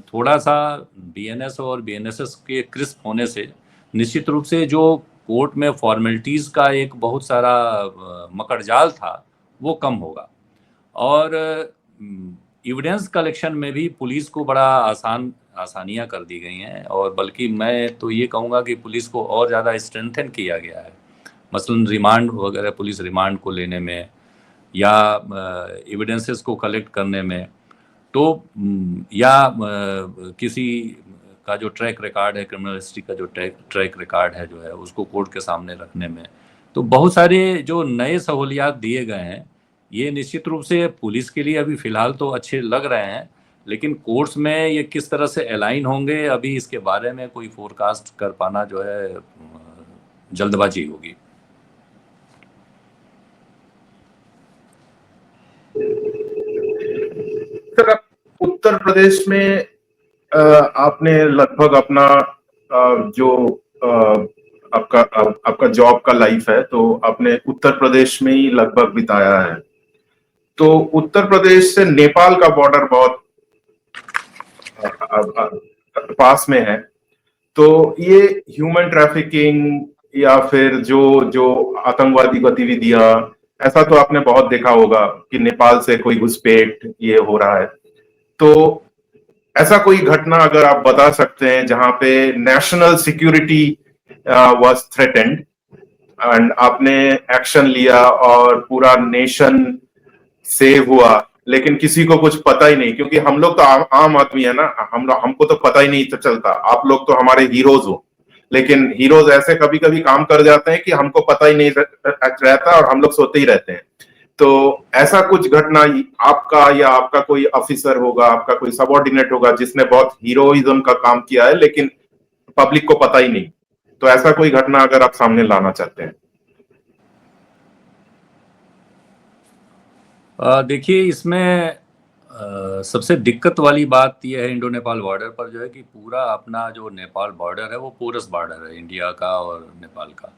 थोड़ा सा बीएनएस और बीएनएसएस के क्रिस्प होने से निश्चित रूप से जो कोर्ट में फॉर्मेलिटीज़ का एक बहुत सारा मकड़जाल था, वो कम होगा। और एविडेंस कलेक्शन में भी पुलिस को बड़ा आसानियां कर दी गई हैं, और बल्कि मैं तो ये कहूँगा कि पुलिस को और ज़्यादा स्ट्रेंथन किया गया है। मसलन रिमांड वगैरह, पुलिस रिमांड को लेने में या एविडेंसेस को कलेक्ट करने में, तो या किसी का जो ट्रैक रिकॉर्ड है, क्रिमिनल हिस्ट्री का जो ट्रैक रिकॉर्ड है जो है, उसको कोर्ट के सामने रखने में, तो बहुत सारे जो नए सहूलियात दिए गए हैं, ये निश्चित रूप से पुलिस के लिए अभी फ़िलहाल तो अच्छे लग रहे हैं, लेकिन कोर्ट्स में ये किस तरह से अलाइन होंगे, अभी इसके बारे में कोई फोरकास्ट कर पाना जो है जल्दबाजी होगी। सर, उत्तर प्रदेश में आपने लगभग अपना जो आपका जॉब का लाइफ है, तो आपने उत्तर प्रदेश में ही लगभग बिताया है। तो उत्तर प्रदेश से नेपाल का बॉर्डर बहुत पास में है, तो ये ह्यूमन ट्रैफिकिंग या फिर जो जो आतंकवादी गतिविधियां, ऐसा तो आपने बहुत देखा होगा कि नेपाल से कोई घुसपैठ ये हो रहा है। तो ऐसा कोई घटना अगर आप बता सकते हैं जहां पे national security was threatened and आपने एक्शन लिया और पूरा नेशन सेव हुआ, लेकिन किसी को कुछ पता ही नहीं, क्योंकि हम लोग तो आम आदमी है ना, हमको तो पता ही नहीं तो चलता। आप लोग तो हमारे हीरोज हो, लेकिन हीरोज ऐसे कभी कभी काम कर जाते हैं कि हमको पता ही नहीं रहता और हम लोग सोते ही रहते हैं। तो ऐसा कुछ घटना आपका या आपका कोई ऑफिसर होगा, आपका कोई सबऑर्डिनेट होगा जिसने बहुत हीरोइज्म का काम किया है लेकिन पब्लिक को पता ही नहीं, तो ऐसा कोई घटना अगर आप सामने लाना चाहते हैं? देखिए, इसमें सबसे दिक्कत वाली बात यह है इंडो नेपाल बॉर्डर पर जो है कि पूरा अपना जो नेपाल बॉर्डर है वो पोरस बॉर्डर है इंडिया का और नेपाल का।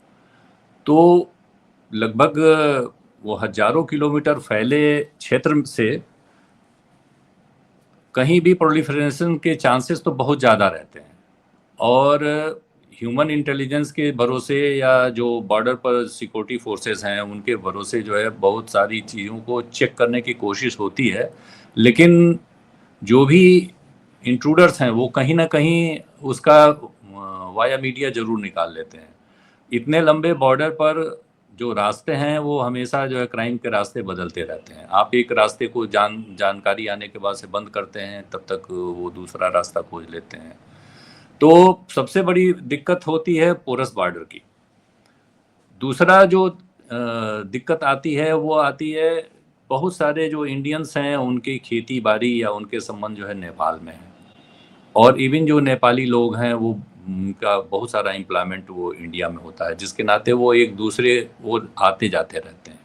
तो लगभग वो हजारों किलोमीटर फैले क्षेत्र से कहीं भी प्रोलिफरेशन के चांसेस तो बहुत ज़्यादा रहते हैं, और ह्यूमन इंटेलिजेंस के भरोसे या जो बॉर्डर पर सिक्योरिटी फोर्सेस हैं उनके भरोसे जो है बहुत सारी चीज़ों को चेक करने की कोशिश होती है, लेकिन जो भी इंट्रूडर्स हैं वो कहीं ना कहीं उसका वाया मीडिया ज़रूर निकाल लेते हैं। इतने लंबे बॉर्डर पर जो रास्ते हैं वो हमेशा जो है क्राइम के रास्ते बदलते रहते हैं। आप एक रास्ते को जानकारी आने के बाद से बंद करते हैं, तब तक वो दूसरा रास्ता खोज लेते हैं। तो सबसे बड़ी दिक्कत होती है पोरस बॉर्डर की। दूसरा जो दिक्कत आती है वो आती है, बहुत सारे जो इंडियंस हैं उनकी खेती बाड़ी या उनके संबंध जो है नेपाल में है, और इवन जो नेपाली लोग हैं वो उनका बहुत सारा एम्प्लॉयमेंट वो इंडिया में होता है, जिसके नाते वो एक दूसरे ओर आते जाते रहते हैं।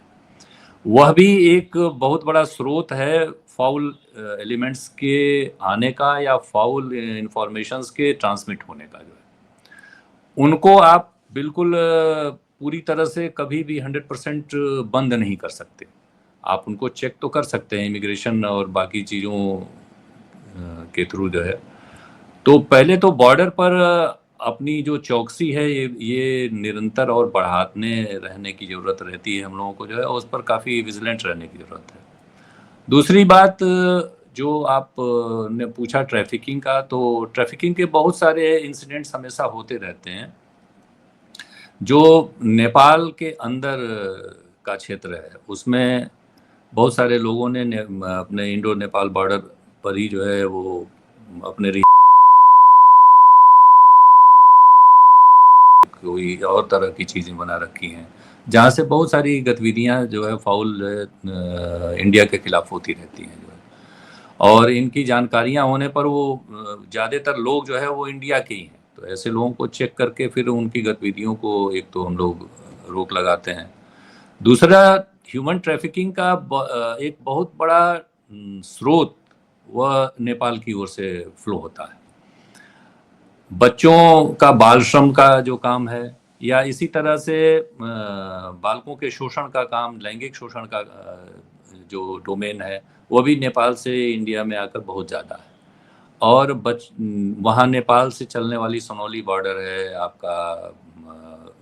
वह भी एक बहुत बड़ा स्रोत है फाउल एलिमेंट्स के आने का या फाउल इंफॉर्मेशंस के ट्रांसमिट होने का। जो है उनको आप बिल्कुल पूरी तरह से कभी भी 100% बंद नहीं कर सकते। आप उनको चेक तो कर सकते हैं इमिग्रेशन और बाकी चीज़ों के थ्रू जो है। तो पहले तो बॉर्डर पर अपनी जो चौकसी है ये निरंतर और बढ़ाने रहने की ज़रूरत रहती है हम लोगों को, जो है उस पर काफ़ी विजिलेंट रहने की ज़रूरत है। दूसरी बात जो आप ने पूछा ट्रैफिकिंग का, तो ट्रैफिकिंग के बहुत सारे इंसिडेंट्स हमेशा होते रहते हैं। जो नेपाल के अंदर का क्षेत्र है उसमें बहुत सारे लोगों ने अपने इंडो नेपाल बॉर्डर पर ही जो है वो अपने कोई और तरह की चीज़ें बना रखी हैं, जहाँ से बहुत सारी गतिविधियाँ जो है फाउल इंडिया के खिलाफ होती रहती हैं जो है। और इनकी जानकारियाँ होने पर वो ज़्यादातर लोग जो है वो इंडिया के ही हैं, तो ऐसे लोगों को चेक करके फिर उनकी गतिविधियों को एक तो हम लोग रोक लगाते हैं। दूसरा, ह्यूमन ट्रैफिकिंग का एक बहुत बड़ा स्रोत वह नेपाल की ओर से फ्लो होता है। बच्चों का बाल श्रम का जो काम है, या इसी तरह से बालकों के शोषण का काम, लैंगिक शोषण का जो डोमेन है, वो भी नेपाल से इंडिया में आकर बहुत ज़्यादा है। और वहाँ नेपाल से चलने वाली सोनौली बॉर्डर है, आपका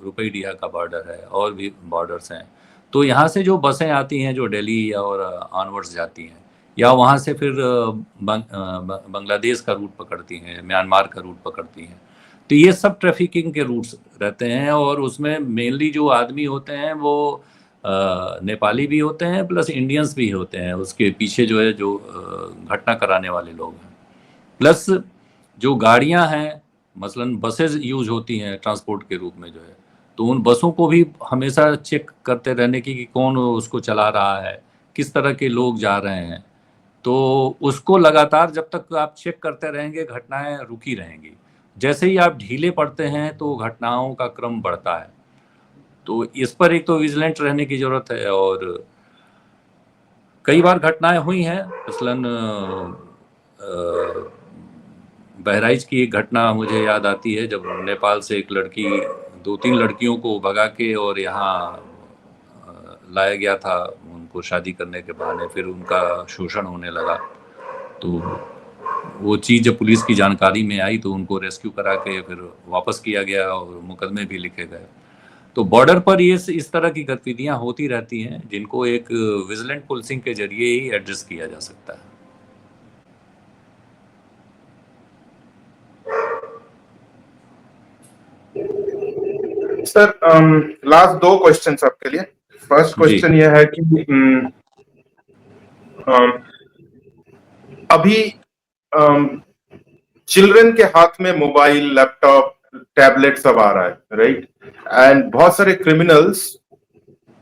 रुपईडीहा का बॉर्डर है, और भी बॉर्डर्स हैं। तो यहाँ से जो बसें आती हैं जो दिल्ली और ऑनवर्ड्स जाती हैं, या वहाँ से फिर बांग्लादेश का रूट पकड़ती हैं, म्यांमार का रूट पकड़ती हैं, तो ये सब ट्रैफिकिंग के रूट्स रहते हैं। और उसमें मेनली जो आदमी होते हैं वो नेपाली भी होते हैं, प्लस इंडियंस भी होते हैं, उसके पीछे जो है जो घटना कराने वाले लोग हैं। प्लस जो गाड़ियां हैं, मसलन बसेस यूज होती हैं ट्रांसपोर्ट के रूप में जो है, तो उन बसों को भी हमेशा चेक करते रहने की कि कौन उसको चला रहा है, किस तरह के लोग जा रहे हैं। तो उसको लगातार जब तक आप चेक करते रहेंगे, घटनाएं रुकी रहेंगी। जैसे ही आप ढीले पड़ते हैं तो घटनाओं का क्रम बढ़ता है। तो इस पर एक तो विजिलेंट रहने की ज़रूरत है। और कई बार घटनाएं हुई हैं, मसलन बहराइच की एक घटना मुझे याद आती है, जब नेपाल से एक लड़की 2-3 लड़कियों को भगा के और यहाँ लाया गया था उनको शादी करने के बहाने, फिर उनका शोषण होने लगा। तो वो चीज़ जब पुलिस की जानकारी में आई तो उनको रेस्क्यू करा के फिर वापस किया गया और मुकदमे भी लिखे गए। तो बॉर्डर पर ये इस तरह की गतिविधियां होती रहती हैं, जिनको एक विजिलेंट पुलिसिंग के जरिए ही एड्रेस किया जा सकता है। सर, लास्ट 2 क्वेश्चंस आपके लिए। फर्स्ट क्वेश्चन ये है कि अभी चिल्ड्रन के हाथ में मोबाइल, लैपटॉप, टैबलेट सब आ रहा है, राइट? एंड बहुत सारे क्रिमिनल्स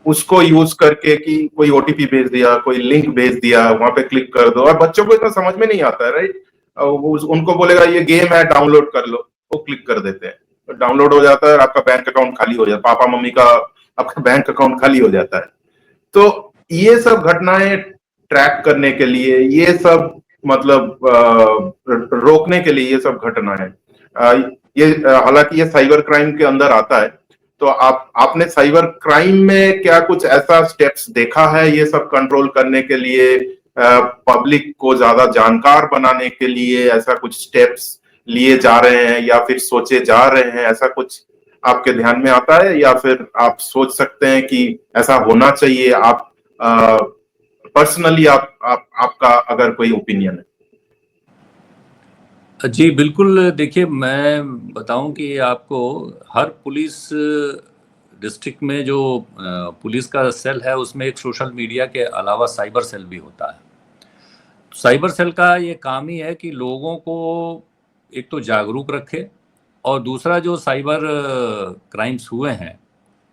उसको यूज करके कि कोई ओटीपी भेज दिया, कोई लिंक भेज दिया, वहां पे क्लिक कर दो, और बच्चों को इतना समझ में नहीं आता है, राइट? उनको बोलेगा ये गेम है, डाउनलोड कर लो, वो क्लिक कर देते हैं, तो डाउनलोड हो जाता है, आपका बैंक अकाउंट खाली हो जाता है, पापा मम्मी का आपका बैंक अकाउंट खाली हो जाता है। तो ये सब घटनाएं ट्रैक करने के लिए, ये सब मतलब रोकने के लिए ये सब घटनाएं, ये हालांकि ये साइबर क्राइम के अंदर आता है, तो आपने साइबर क्राइम में क्या कुछ ऐसा स्टेप्स देखा है ये सब कंट्रोल करने के लिए, पब्लिक को ज्यादा जानकार बनाने के लिए ऐसा कुछ स्टेप्स लिए जा रहे हैं या फिर सोचे जा रहे हैं, ऐसा कुछ आपके ध्यान में आता है, या फिर आप सोच सकते हैं कि ऐसा होना चाहिए? आप पर्सनली आपका अगर कोई ओपिनियन है। जी बिल्कुल, देखिए मैं बताऊं कि आपको हर पुलिस डिस्ट्रिक्ट में जो पुलिस का सेल है उसमें एक सोशल मीडिया के अलावा साइबर सेल भी होता है। साइबर सेल का ये काम ही है कि लोगों को एक तो जागरूक रखे और दूसरा जो साइबर क्राइम्स हुए हैं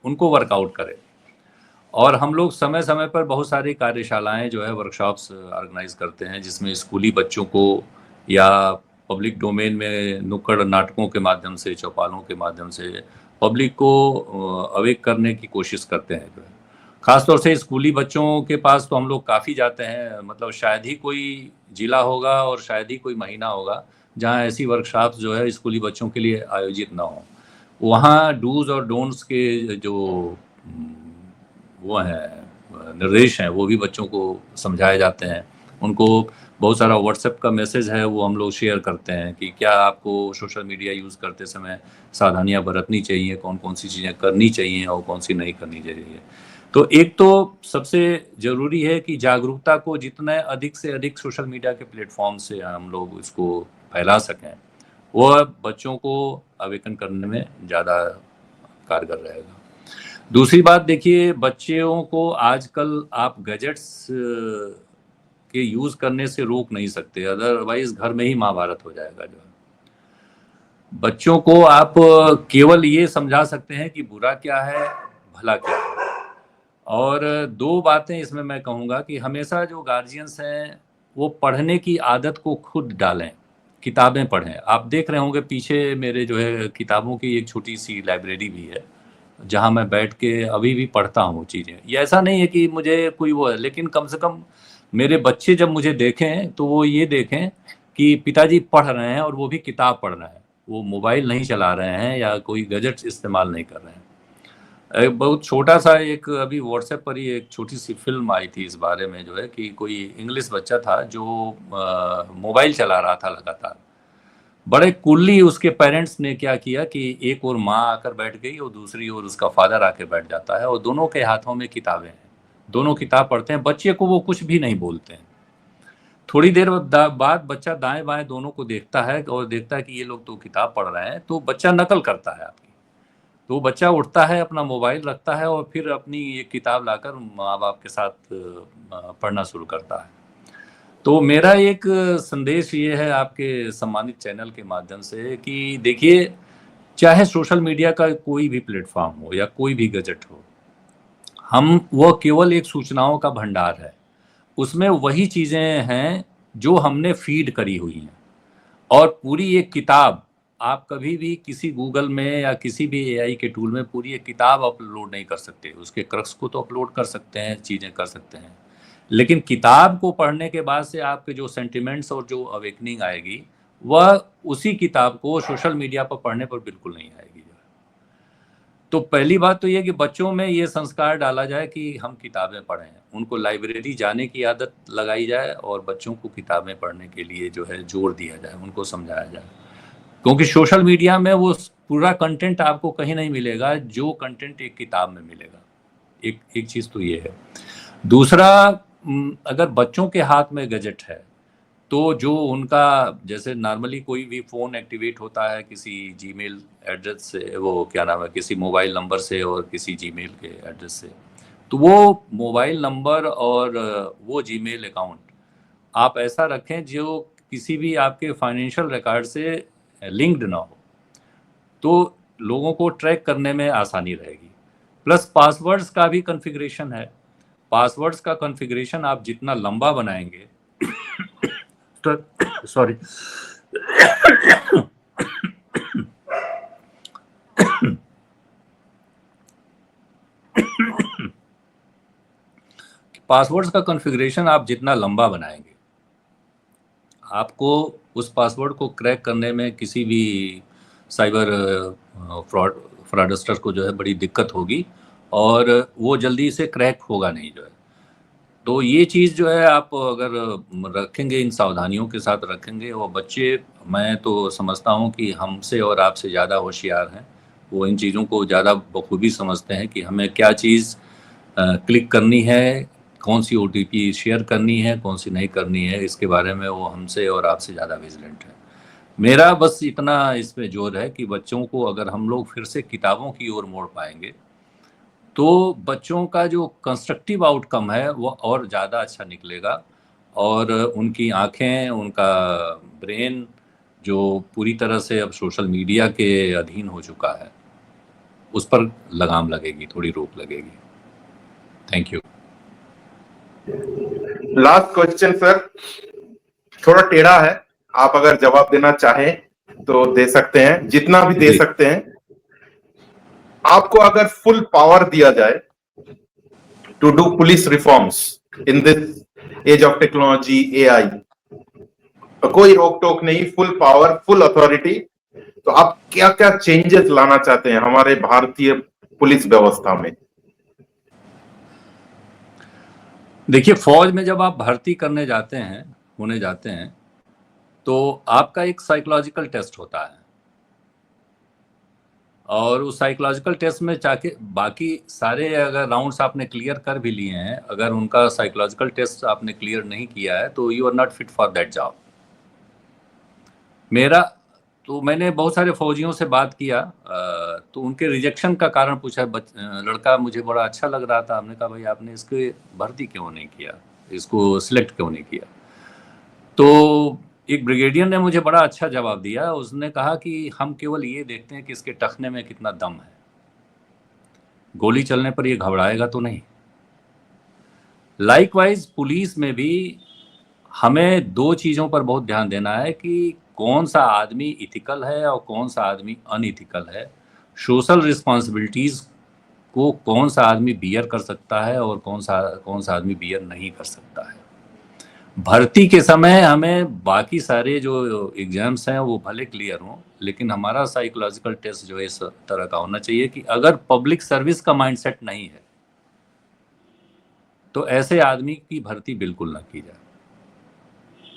उनको वर्कआउट करे। और हम लोग समय समय पर बहुत सारी कार्यशालाएं जो है वर्कशॉप्स ऑर्गेनाइज करते हैं जिसमें स्कूली बच्चों को या पब्लिक डोमेन में नुक्कड़ नाटकों के माध्यम से, चौपालों के माध्यम से पब्लिक को अवेक करने की कोशिश करते हैं। खासतौर से स्कूली बच्चों के पास तो हम लोग काफ़ी जाते हैं, मतलब शायद ही कोई जिला होगा और शायद ही कोई महीना होगा जहां ऐसी वर्कशॉप्स जो है स्कूली बच्चों के लिए आयोजित ना हो। वहाँ डूज और डोंट्स के जो वो हैं निर्देश हैं वो भी बच्चों को समझाए जाते हैं। उनको बहुत सारा व्हाट्सएप का मैसेज है वो हम लोग शेयर करते हैं कि क्या आपको सोशल मीडिया यूज़ करते समय सावधानियां बरतनी चाहिए, कौन कौन सी चीज़ें करनी चाहिए और कौन सी नहीं करनी चाहिए। तो एक तो सबसे ज़रूरी है कि जागरूकता को जितना अधिक से अधिक सोशल मीडिया के प्लेटफॉर्म से हम लोग इसको फैला सकें, वह बच्चों को अवेकन करने में ज़्यादा कारगर रहेगा। दूसरी बात देखिए, बच्चों को आजकल आप गैजेट्स के यूज़ करने से रोक नहीं सकते, अदरवाइज घर में ही महाभारत हो जाएगा। जो है बच्चों को आप केवल ये समझा सकते हैं कि बुरा क्या है, भला क्या है। और दो बातें इसमें मैं कहूँगा कि हमेशा जो गार्जियंस हैं वो पढ़ने की आदत को खुद डालें, किताबें पढ़ें। आप देख रहे होंगे पीछे मेरे जो है किताबों की एक छोटी सी लाइब्रेरी भी है जहाँ मैं बैठ के अभी भी पढ़ता हूँ चीज़ें। ये ऐसा नहीं है कि मुझे कोई वो है, लेकिन कम से कम मेरे बच्चे जब मुझे देखें तो वो ये देखें कि पिताजी पढ़ रहे हैं और वो भी किताब पढ़ रहे हैं, वो मोबाइल नहीं चला रहे हैं या कोई गैजेट्स इस्तेमाल नहीं कर रहे हैं। एक बहुत छोटा सा एक अभी व्हाट्सएप पर ही एक छोटी सी फिल्म आई थी इस बारे में, जो है कि कोई इंग्लिश बच्चा था जो मोबाइल चला रहा था लगातार। बड़े कूली उसके पेरेंट्स ने क्या किया कि एक और माँ आकर बैठ गई और दूसरी ओर उसका फादर आके बैठ जाता है और दोनों के हाथों में किताबें हैं, दोनों किताब पढ़ते हैं। बच्चे को वो कुछ भी नहीं बोलते हैं। थोड़ी देर बाद बच्चा दाएं बाएं दोनों को देखता है और देखता है कि ये लोग तो किताब पढ़ रहे हैं, तो बच्चा नकल करता है आपकी। तो बच्चा उठता है, अपना मोबाइल रखता है और फिर अपनी ये किताब लाकर माँ बाप के साथ पढ़ना शुरू करता है। तो मेरा एक संदेश ये है आपके सम्मानित चैनल के माध्यम से कि देखिए, चाहे सोशल मीडिया का कोई भी प्लेटफॉर्म हो या कोई भी गैजेट हो, वो केवल एक सूचनाओं का भंडार है। उसमें वही चीज़ें हैं जो हमने फीड करी हुई हैं, और पूरी एक किताब आप कभी भी किसी गूगल में या किसी भी एआई के टूल में पूरी एक किताब अपलोड नहीं कर सकते। उसके क्रक्स को तो अपलोड कर सकते हैं, चीज़ें कर सकते हैं, लेकिन किताब को पढ़ने के बाद से आपके जो सेंटिमेंट्स और जो अवेकनिंग आएगी वह उसी किताब को सोशल मीडिया पर पढ़ने पर बिल्कुल नहीं आएगी। तो पहली बात तो ये कि बच्चों में ये संस्कार डाला जाए कि हम किताबें पढ़ें, उनको लाइब्रेरी जाने की आदत लगाई जाए और बच्चों को किताबें पढ़ने के लिए जो है जोर दिया जाए, उनको समझाया जाए। क्योंकि सोशल मीडिया में वो पूरा कंटेंट आपको कहीं नहीं मिलेगा जो कंटेंट एक किताब में मिलेगा। एक चीज़ तो ये है। दूसरा, अगर बच्चों के हाथ में गैजेट है तो जो उनका, जैसे नॉर्मली कोई भी फ़ोन एक्टिवेट होता है किसी जीमेल एड्रेस से, वो क्या नाम है, किसी मोबाइल नंबर से और किसी जीमेल के एड्रेस से, तो वो मोबाइल नंबर और वो जीमेल अकाउंट आप ऐसा रखें जो किसी भी आपके फाइनेंशियल रिकॉर्ड से लिंक्ड ना हो, तो लोगों को ट्रैक करने में आसानी रहेगी। प्लस पासवर्ड्स का भी कॉन्फ़िगरेशन है। पासवर्ड्स का कॉन्फ़िगरेशन आप जितना लंबा बनाएंगे सॉरी पासवर्ड्स का कॉन्फ़िगरेशन आप जितना लंबा बनाएंगे, आपको उस पासवर्ड को क्रैक करने में किसी भी साइबर फ्रॉडस्टर को जो है बड़ी दिक्कत होगी और वो जल्दी से क्रैक होगा नहीं जो है। तो ये चीज़ जो है आप अगर रखेंगे, इन सावधानियों के साथ रखेंगे, वो बच्चे, मैं तो समझता हूँ कि हमसे और आपसे ज़्यादा होशियार हैं। वो इन चीज़ों को ज़्यादा बखूबी समझते हैं कि हमें क्या चीज़ क्लिक करनी है, कौन सी ओटीपी शेयर करनी है, कौन सी नहीं करनी है, इसके बारे में वो हमसे और आपसे ज़्यादा विजिलेंट है। मेरा बस इतना इस पे जोर है कि बच्चों को अगर हम लोग फिर से किताबों की ओर मोड़ पाएंगे तो बच्चों का जो कंस्ट्रक्टिव आउटकम है वो और ज़्यादा अच्छा निकलेगा, और उनकी आंखें, उनका ब्रेन जो पूरी तरह से अब सोशल मीडिया के अधीन हो चुका है, उस पर लगाम लगेगी, थोड़ी रोक लगेगी। Thank you. Last question sir, थोड़ा टेढ़ा है, आप अगर जवाब देना चाहें तो दे सकते हैं, जितना भी दे जी। सकते हैं। आपको अगर फुल पावर दिया जाए to do police reforms in this age of technology, AI, तो कोई रोक टोक नहीं, फुल पावर, फुल अथॉरिटी, तो आप क्या क्या चेंजेस लाना चाहते हैं हमारे भारतीय पुलिस व्यवस्था में? देखिए, फौज में जब आप भर्ती होने जाते हैं, तो आपका एक साइकोलॉजिकल टेस्ट होता है, और उस साइकोलॉजिकल टेस्ट में जाके बाकी सारे अगर राउंड्स आपने क्लियर कर भी लिए हैं, अगर उनका साइकोलॉजिकल टेस्ट आपने क्लियर नहीं किया है, तो you are not fit for that job. मैंने बहुत सारे फौजियों से बात किया, तो उनके रिजेक्शन का कारण पूछा। लड़का मुझे बड़ा अच्छा लग रहा था, हमने कहा भाई आपने इसके भर्ती क्यों नहीं किया, इसको सिलेक्ट क्यों नहीं किया? तो एक ब्रिगेडियर ने मुझे बड़ा अच्छा जवाब दिया। उसने कहा कि हम केवल ये देखते हैं कि इसके टखने में कितना दम है, गोली चलने पर ये घबराएगा तो नहीं। लाइकवाइज पुलिस में भी हमें दो चीज़ों पर बहुत ध्यान देना है कि कौन सा आदमी इथिकल है और कौन सा आदमी अनइथिकल है, सोशल रिस्पॉन्सिबिलिटीज़ को कौन सा आदमी बियर कर सकता है और कौन सा आदमी बियर नहीं कर सकता है। भर्ती के समय हमें बाकी सारे जो एग्जाम्स हैं वो भले क्लियर हों, लेकिन हमारा साइकोलॉजिकल टेस्ट जो है इस तरह का होना चाहिए कि अगर पब्लिक सर्विस का माइंडसेट नहीं है तो ऐसे आदमी की भर्ती बिल्कुल ना की जाए,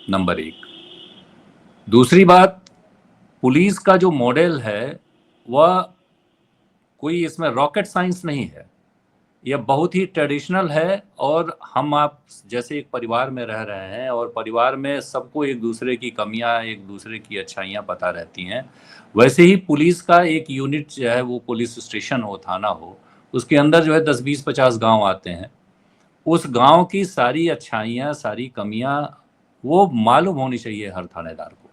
नंबर एक। दूसरी बात, पुलिस का जो मॉडल है वह कोई इसमें रॉकेट साइंस नहीं है, यह बहुत ही ट्रेडिशनल है, और हम आप जैसे एक परिवार में रह रहे हैं और परिवार में सबको एक दूसरे की कमियां, एक दूसरे की अच्छाइयां पता रहती हैं, वैसे ही पुलिस का एक यूनिट जो है, वो पुलिस स्टेशन हो, थाना हो, उसके अंदर जो है 10-20-50 गांव आते हैं। उस गांव की सारी अच्छाइयां, सारी कमियां वो मालूम होनी चाहिए हर थानेदार को,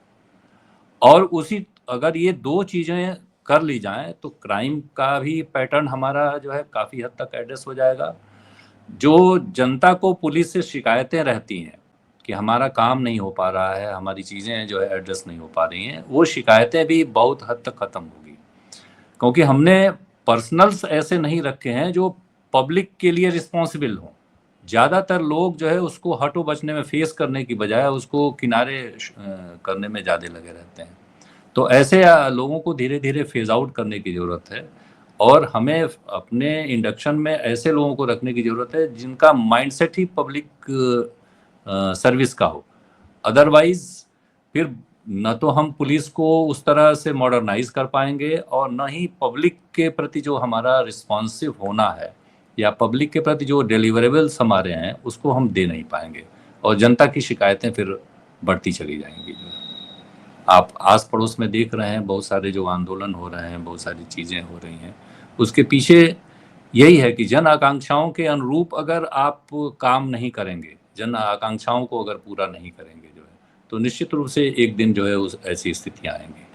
और उसी अगर ये दो चीज़ें कर ली जाएं तो क्राइम का भी पैटर्न हमारा जो है काफ़ी हद तक एड्रेस हो जाएगा। जो जनता को पुलिस से शिकायतें रहती हैं कि हमारा काम नहीं हो पा रहा है, हमारी चीज़ें जो है एड्रेस नहीं हो पा रही हैं, वो शिकायतें भी बहुत हद तक ख़त्म होगी, क्योंकि हमने पर्सनल्स ऐसे नहीं रखे हैं जो पब्लिक के लिए रिस्पॉन्सिबल हों। ज़्यादातर लोग जो है उसको हटो बचने में, फेस करने की बजाय उसको किनारे करने में ज़्यादा लगे रहते हैं। तो ऐसे लोगों को धीरे धीरे फेज आउट करने की ज़रूरत है, और हमें अपने इंडक्शन में ऐसे लोगों को रखने की ज़रूरत है जिनका माइंडसेट ही पब्लिक सर्विस का हो। अदरवाइज फिर न तो हम पुलिस को उस तरह से मॉडर्नाइज कर पाएंगे, और न ही पब्लिक के प्रति जो हमारा रिस्पॉन्सिव होना है या पब्लिक के प्रति जो डिलीवरेबल्स हमारे हैं उसको हम दे नहीं पाएंगे, और जनता की शिकायतें फिर बढ़ती चली जाएंगी। जो है आप आस पड़ोस में देख रहे हैं, बहुत सारे जो आंदोलन हो रहे हैं, बहुत सारी चीज़ें हो रही हैं, उसके पीछे यही है कि जन आकांक्षाओं के अनुरूप अगर आप काम नहीं करेंगे, जन आकांक्षाओं को अगर पूरा नहीं करेंगे जो है, तो निश्चित रूप से एक दिन जो है उस ऐसी स्थितियाँ आएंगी।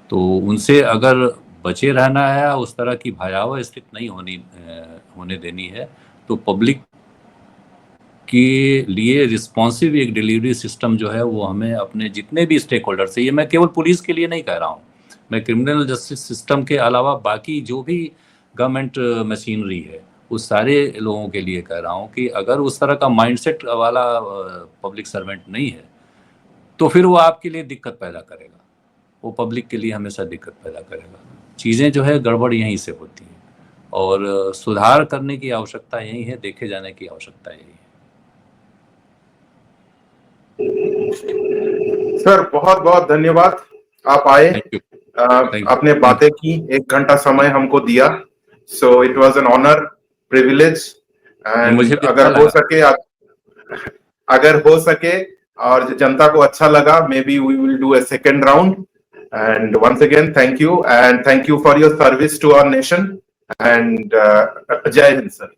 तो उनसे अगर बचे रहना है, उस तरह की भयावह स्थिति नहीं होने देनी है, तो पब्लिक के लिए रिस्पॉन्सिव एक डिलीवरी सिस्टम जो है वो हमें अपने जितने भी स्टेक होल्डर से, ये मैं केवल पुलिस के लिए नहीं कह रहा हूँ, मैं क्रिमिनल जस्टिस सिस्टम के अलावा बाकी जो भी गवर्नमेंट मशीनरी है उस सारे लोगों के लिए कह रहा हूँ कि अगर उस तरह का माइंडसेट वाला पब्लिक सर्वेंट नहीं है तो फिर वो आपके लिए दिक्कत पैदा करेगा, वो पब्लिक के लिए हमेशा दिक्कत पैदा करेगा। चीज़ें जो है गड़बड़ यहीं से होती हैं, और सुधार करने की आवश्यकता यही है, देखे जाने की आवश्यकता यही है। सर बहुत बहुत धन्यवाद, आप आए, थैंक यू। अपने बातें की, 1 घंटा समय हमको दिया, so it was an honour, privilege, and अगर हो सके और जनता को अच्छा लगा, maybe we will do a second round, and once again thank you, and thank you for your service to our nation, and जय हिंद सर।